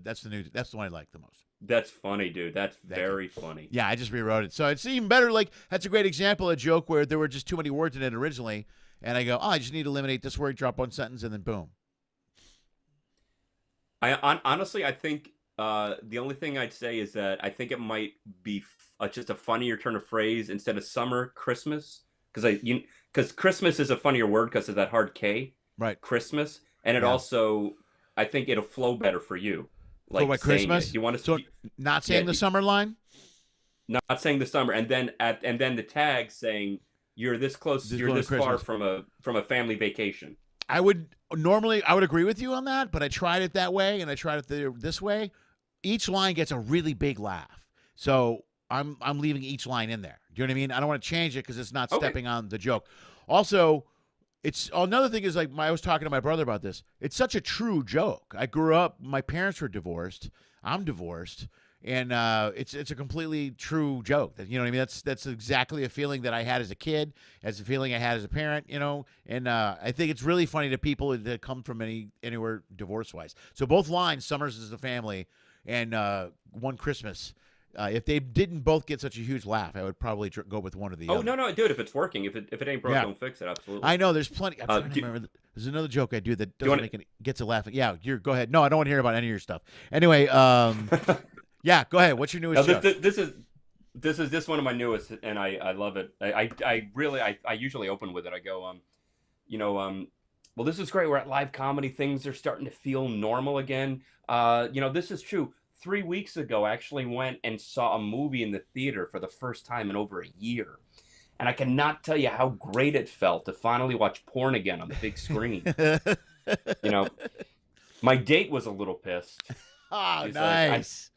one I like the most. That's funny, dude. That's very funny. Yeah, I just rewrote it. So it's even better. Like, that's a great example of a joke where there were just too many words in it originally. And I go, I just need to eliminate this word, drop one sentence, and then boom. Honestly, I think the only thing I'd say is that I think it might be just a funnier turn of phrase instead of summer, Christmas. Because Christmas is a funnier word because of that hard K. Right. Christmas. And it also, I think it'll flow better for you. Like what, Christmas? You want to so not saying the summer line? Not saying the summer, and then the tag saying you're this close, you're this far from a family vacation. I would agree with you on that, but I tried it that way and I tried it this way. Each line gets a really big laugh, so I'm leaving each line in there. Do you know what I mean? I don't want to change it because it's not stepping on the joke. Also, it's another thing is, like, I was talking to my brother about this. It's such a true joke. I grew up, my parents were divorced. I'm divorced. And it's a completely true joke. You know what I mean? That's exactly a feeling that I had as a kid, as a feeling I had as a parent, And I think it's really funny to people that come from anywhere divorce-wise. So both lines, Summers is a family, and One Christmas. If they didn't both get such a huge laugh, I would probably go with one or the other. Oh, no, dude, if it's working. If it ain't broke, don't fix it, absolutely. I know, there's plenty. I'm trying to remember. There's another joke I do that gets a laugh. Yeah, go ahead. No, I don't want to hear about any of your stuff. Anyway, yeah, go ahead. What's your newest joke? This one of my newest, and I love it. I usually open with it. I go, well, this is great. We're at live comedy. Things are starting to feel normal again. This is true. 3 weeks ago, I actually went and saw a movie in the theater for the first time in over a year. And I cannot tell you how great it felt to finally watch porn again on the big screen. My date was a little pissed. Oh, nice.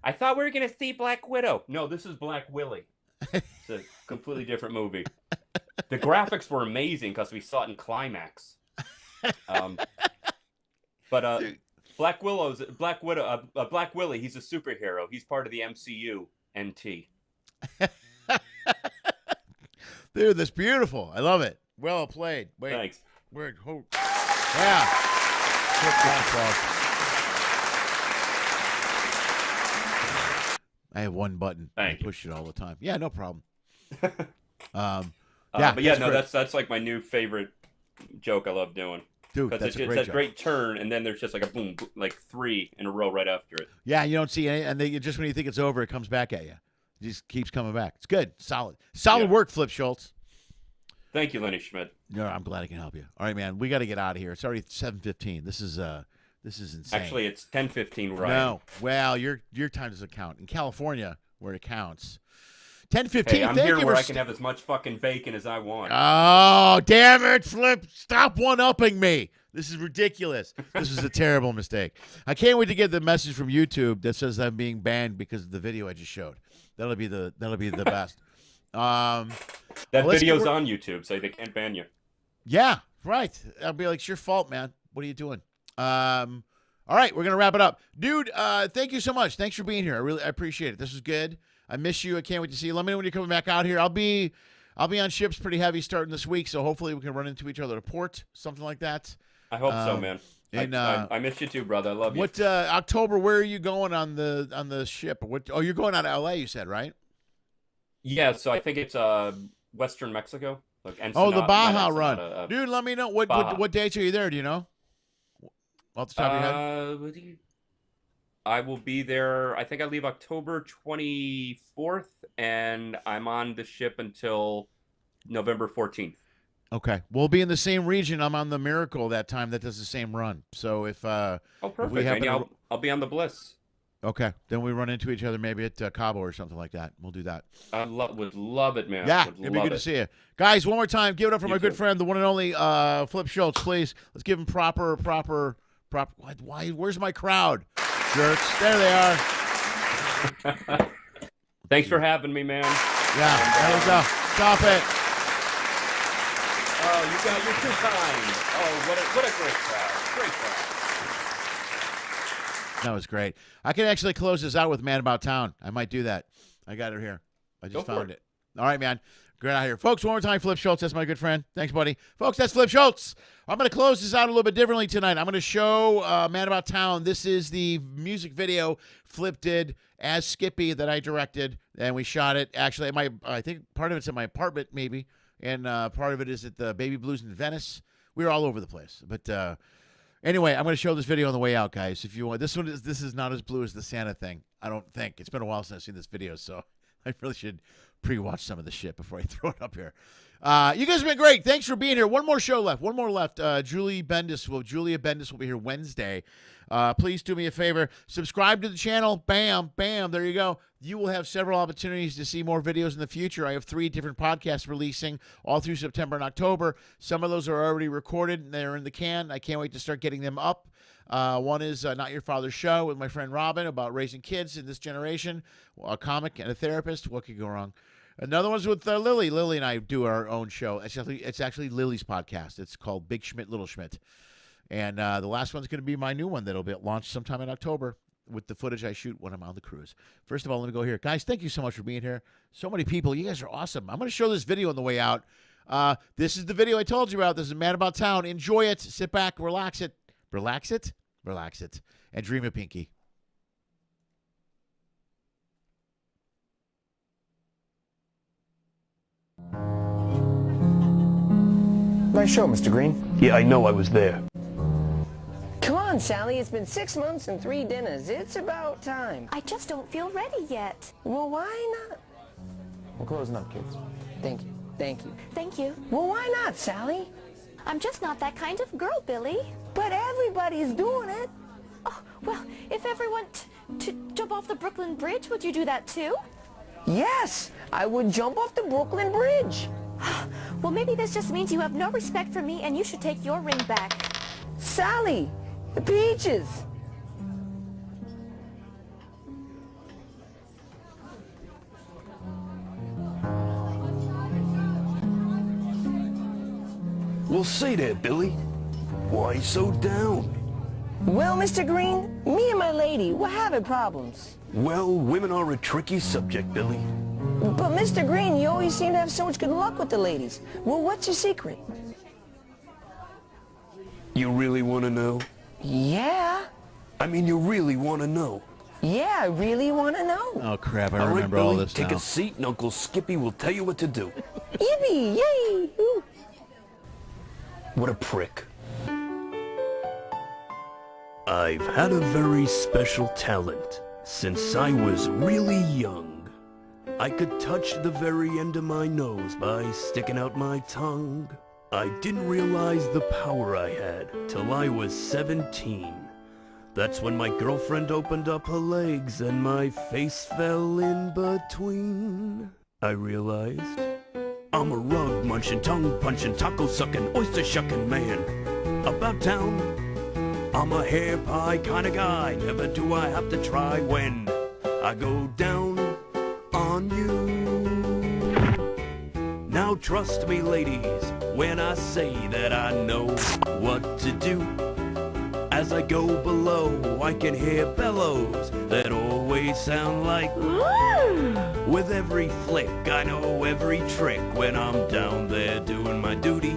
I thought we were going to see Black Widow. No, this is Black Willie. It's a completely different movie. The graphics were amazing because we saw it in climax. Black Willie, he's a superhero. He's part of the MCU, NT. Dude, that's beautiful. I love it. Well played. Wait. Thanks. Yeah. I have one button. Thank you. I push it all the time. Yeah, no problem. That's like my new favorite joke I love doing. Dude, that's a great turn, and then there's just like a boom, like 3 in a row right after it. Yeah, you don't see any, and just when you think it's over, it comes back at you. It just keeps coming back. It's good. Solid work, Flip Schultz. Thank you, Lenny Schmidt. No, I'm glad I can help you. All right, man, we got to get out of here. It's already 7:15. This is insane. Actually, it's 10:15 right. No, well, your time doesn't count. In California, where it counts, 10:15. Hey, I'm here where I can have as much fucking bacon as I want. Oh, damn it, Flip! Stop one-upping me. This is ridiculous. This was a terrible mistake. I can't wait to get the message from YouTube that says I'm being banned because of the video I just showed. That'll be the best. That video's on YouTube, so they can't ban you. Yeah, right. I'll be like, it's your fault, man. What are you doing? All right, we're gonna wrap it up, dude. Thank you so much. Thanks for being here. I appreciate it. This was good. I miss you. I can't wait to see you. Let me know when you're coming back out here. I'll be on ships pretty heavy starting this week, so hopefully we can run into each other at a port, something like that. I hope so, man. And I miss you too, brother. I love you. what October? Where are you going on the ship? What? Oh, you're going out to L.A. You said, right? Yeah, so I think it's Western Mexico. Like Oh, the Ensenada, Baja not run, Ensenada, dude. Let me know what Baja. what dates are you there? Do you know? Off the top of your head. I will be there. I think I leave October 24th, and I'm on the ship until November 14th. Okay, we'll be in the same region. I'm on the Miracle that time. That does the same run. So if Oh, perfect. we happen Maybe to- I'll be on the Bliss. okay, then we run into each other maybe at Cabo or something like that. We'll do that. I would love it, man. Yeah, Would it'd be love good it. to see you guys. One more time, give it up for You my good too. friend, the one and only Flip Schultz, please. Let's give him proper. Why? Where's my crowd? Jerks. There they are. Thanks for having me, man. Yeah, there we go. Stop it. Oh, you're too kind. Oh, what a great crowd. Great crowd. That was great. I can actually close this out with Man About Town. I might do that. I got it here. I just Go for found it. it. All right, man. Get out of here. Folks, one more time, Flip Schultz. That's my good friend. Thanks, buddy. Folks, that's Flip Schultz. I'm going to close this out a little bit differently tonight. I'm going to show Man About Town. This is the music video Flip did as Skippy that I directed, and we shot it. Actually, I think part of it's in my apartment, maybe, and part of it is at the Baby Blues in Venice. We were all over the place. But anyway, I'm going to show this video on the way out, guys. If you want, this is not as blue as the Santa thing. I don't think. It's been a while since I've seen this video, so I really should pre-watch some of the shit before I throw it up here. You guys have been great. Thanks for being here. One more show left. One more left. Julia Bendis will be here Wednesday. Please do me a favor. Subscribe to the channel. Bam, bam. There you go. You will have several opportunities to see more videos in the future. I have 3 different podcasts releasing all through September and October. Some of those are already recorded and they're in the can. I can't wait to start getting them up. One is Not Your Father's Show with my friend Robin about raising kids in this generation, a comic and a therapist. What could go wrong? Another one's with Lily. Lily and I do our own show. It's actually Lily's podcast. It's called Big Schmidt, Little Schmidt. And the last one's going to be my new one that'll be launched sometime in October with the footage I shoot when I'm on the cruise. First of all, let me go here. Guys, thank you so much for being here. So many people. You guys are awesome. I'm going to show this video on the way out. This is the video I told you about. This is Man About Town. Enjoy it. Sit back. Relax it. Relax it. Relax it. And dream of Pinky. Nice show, Mr. Green. Yeah, I know I was there. Come on, Sally. It's been 6 months and 3 dinners. It's about time. I just don't feel ready yet. Well, why not? We're closing up, kids. Thank you. Thank you. Thank you. Well, why not, Sally? I'm just not that kind of girl, Billy. But everybody's doing it. Oh, well, if everyone to jump off the Brooklyn Bridge, would you do that too? Yes, I would jump off the Brooklyn Bridge. Well, maybe this just means you have no respect for me and you should take your ring back. Sally, the peaches. Well, say there, Billy. Why so down? Well, Mr. Green, me and my lady, we're having problems. Well, women are a tricky subject, Billy. But Mr. Green, you always seem to have so much good luck with the ladies. Well, what's your secret? You really want to know? Yeah. I mean, you really want to know? Yeah, I really want to know. Oh, crap. I All right, remember Billy, all this take now. a seat and Uncle Skippy will tell you what to do. Yippee! Yay! Ooh. What a prick. I've had a very special talent since I was really young. I could touch the very end of my nose by sticking out my tongue. I didn't realize the power I had till I was 17. That's when my girlfriend opened up her legs and my face fell in between. I realized I'm a rug munching, tongue punching, taco sucking, oyster shucking man. About town, I'm a hair pie kind of guy. Never do I have to try when I go down on you. Now trust me, ladies, when I say that I know what to do. As I go below, I can hear bellows that always sound like with every flick, I know every trick when I'm down there doing my duty.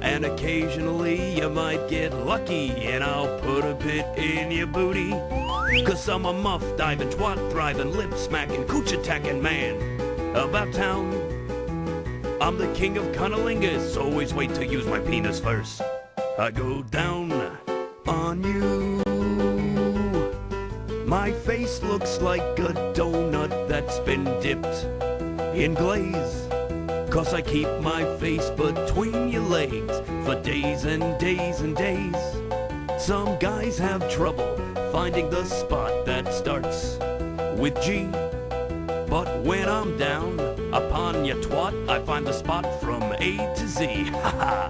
And and occasionally you might get lucky, and I'll put a bit in your booty. 'Cause I'm a muff diving, twat thriving, lip smacking, cooch attacking man about town. I'm the king of cunnilingus, always wait to use my penis first. I go down on you. My face looks like a donut that's been dipped in glaze. 'Cause I keep my face between your legs for days and days and days. Some guys have trouble finding the spot that starts with G. But when I'm down upon your twat, I find the spot from A to Z. Haha.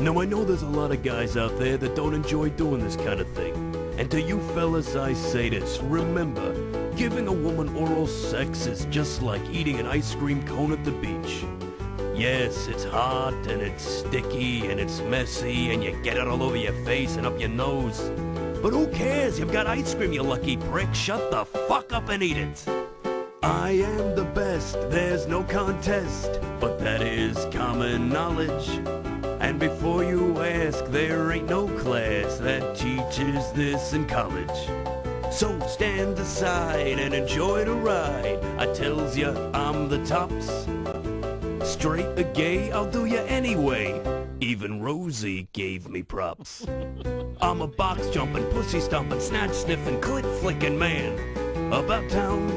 Now I know there's a lot of guys out there that don't enjoy doing this kind of thing. And to you fellas I say this, remember, giving a woman oral sex is just like eating an ice cream cone at the beach. Yes, it's hot and it's sticky and it's messy and you get it all over your face and up your nose. But who cares? You've got ice cream, you lucky prick. Shut the fuck up and eat it. I am the best, there's no contest, but that is common knowledge. And before you ask, there ain't no class that teaches this in college. So stand aside and enjoy the ride. I tells ya I'm the tops. Straight or gay, I'll do ya anyway. Even Rosie gave me props. I'm a box jumping, pussy stomping, snatch sniffing, clit flicking man about town.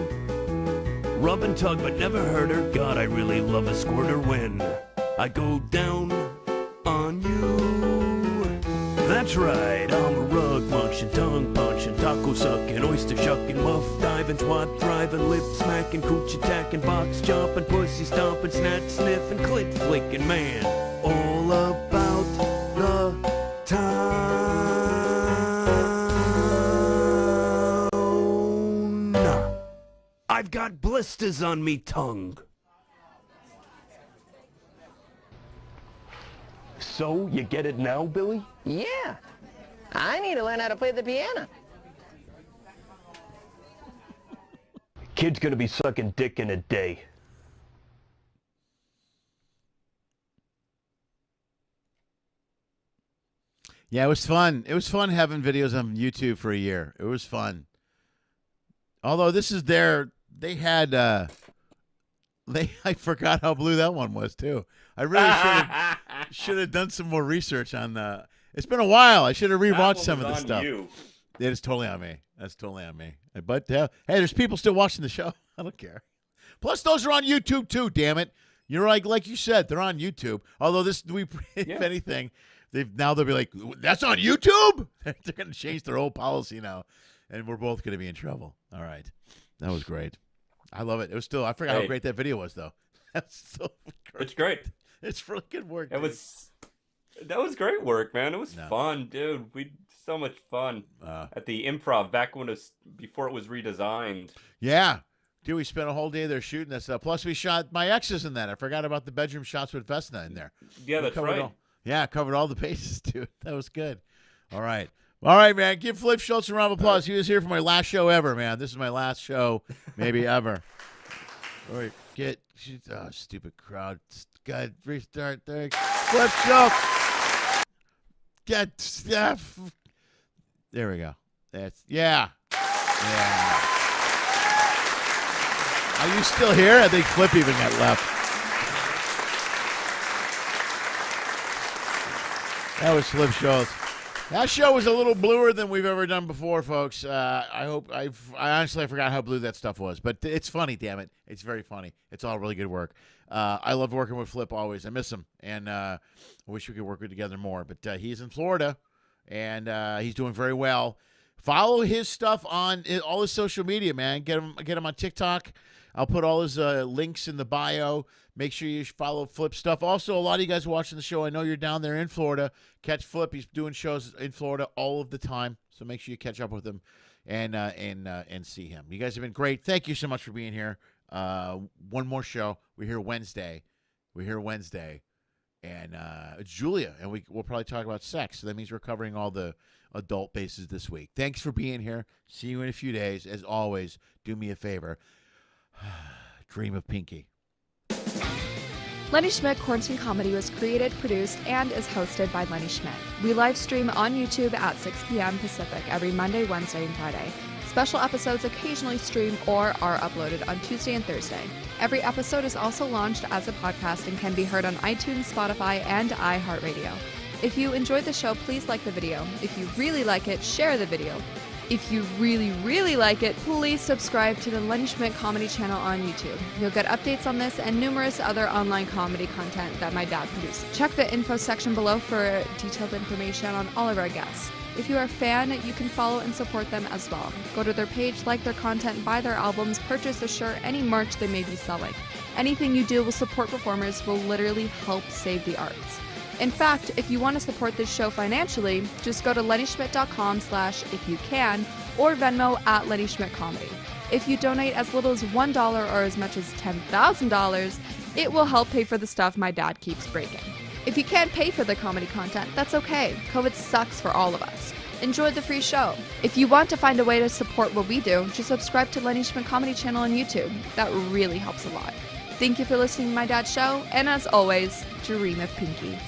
Rub and tug but never hurt her. God, I really love a squirter when I go down on you. That's right, I'm a rug munching, tongue punching, taco sucking, oyster shucking, muff diving, twat thriving, lip smacking, cooch attacking, box jumping, pussy stomping, snatch sniffing, clit flicking man. All about the town. I've got blisters on me tongue. So, you get it now, Billy? Yeah. I need to learn how to play the piano. Kid's gonna be sucking dick in a day. Yeah, it was fun. It was fun having videos on YouTube for a year. It was fun. Although this is they had, I forgot how blue that one was too. I really should have done some more research on the. It's been a while. I should have rewatched some of the stuff. You. It is totally on me. That's totally on me. But hey, there's people still watching the show. I don't care. Plus, those are on YouTube too. Damn it! You're like you said, they're on YouTube. Although if anything, they'll be like, that's on YouTube. They're going to change their whole policy now, and we're both going to be in trouble. All right, that was great. I love it. It was still. I forgot how great that video was, though. That's so great. It's great. It's really good work. That was great work, man. It was fun, dude. We had so much fun at the Improv back before it was redesigned. Yeah, dude. We spent a whole day there shooting that stuff. Plus, we shot my exes in that. I forgot about the bedroom shots with Vesna in there. Yeah, that's right. Covered all the bases, dude. That was good. All right, man. Give Flip Schultz a round of applause. He was here for my last show ever, man. This is my last show, maybe ever. All right, stupid crowd. God, restart there. Flip Schultz. Get stuff. There we go. Yeah. Are you still here? I think Flip even got left. That was Flip Schultz. That show was a little bluer than we've ever done before, folks. I honestly forgot how blue that stuff was, but it's funny, damn it. It's very funny. It's all really good work. I love working with Flip always. I miss him, and I wish we could work together more. But he's in Florida, and he's doing very well. Follow his stuff on all his social media, man. Get him on TikTok. I'll put all his links in the bio. Make sure you follow Flip stuff. Also, a lot of you guys watching the show, I know you're down there in Florida. Catch Flip. He's doing shows in Florida all of the time. So make sure you catch up with him and see him. You guys have been great. Thank you so much for being here. One more show. We're here Wednesday. And it's Julia, and we'll probably talk about sex. So that means we're covering all the adult bases this week. Thanks for being here. See you in a few days. As always, do me a favor. Dream of Pinky. Lenny Schmidt Quarantine Comedy was created, produced, and is hosted by Lenny Schmidt. We live stream on YouTube at 6 p.m. Pacific every Monday, Wednesday, and Friday. Special episodes occasionally stream or are uploaded on Tuesday and Thursday. Every episode is also launched as a podcast and can be heard on iTunes, Spotify, and iHeartRadio. If you enjoyed the show, please like the video. If you really like it, share the video. If you really, really like it, please subscribe to the Lenny Schmidt Comedy channel on YouTube. You'll get updates on this and numerous other online comedy content that my dad produces. Check the info section below for detailed information on all of our guests. If you are a fan, you can follow and support them as well. Go to their page, like their content, buy their albums, purchase a shirt, any merch they may be selling. Anything you do will support performers will literally help save the arts. In fact, if you want to support this show financially, just go to lennyschmidt.com/ifyoucan or Venmo at Lenny Schmidt Comedy. If you donate as little as $1 or as much as $10,000, it will help pay for the stuff my dad keeps breaking. If you can't pay for the comedy content, that's okay. COVID sucks for all of us. Enjoy the free show. If you want to find a way to support what we do, just subscribe to Lenny Schmidt Comedy channel on YouTube. That really helps a lot. Thank you for listening to my dad's show, and as always, dream of Pinky.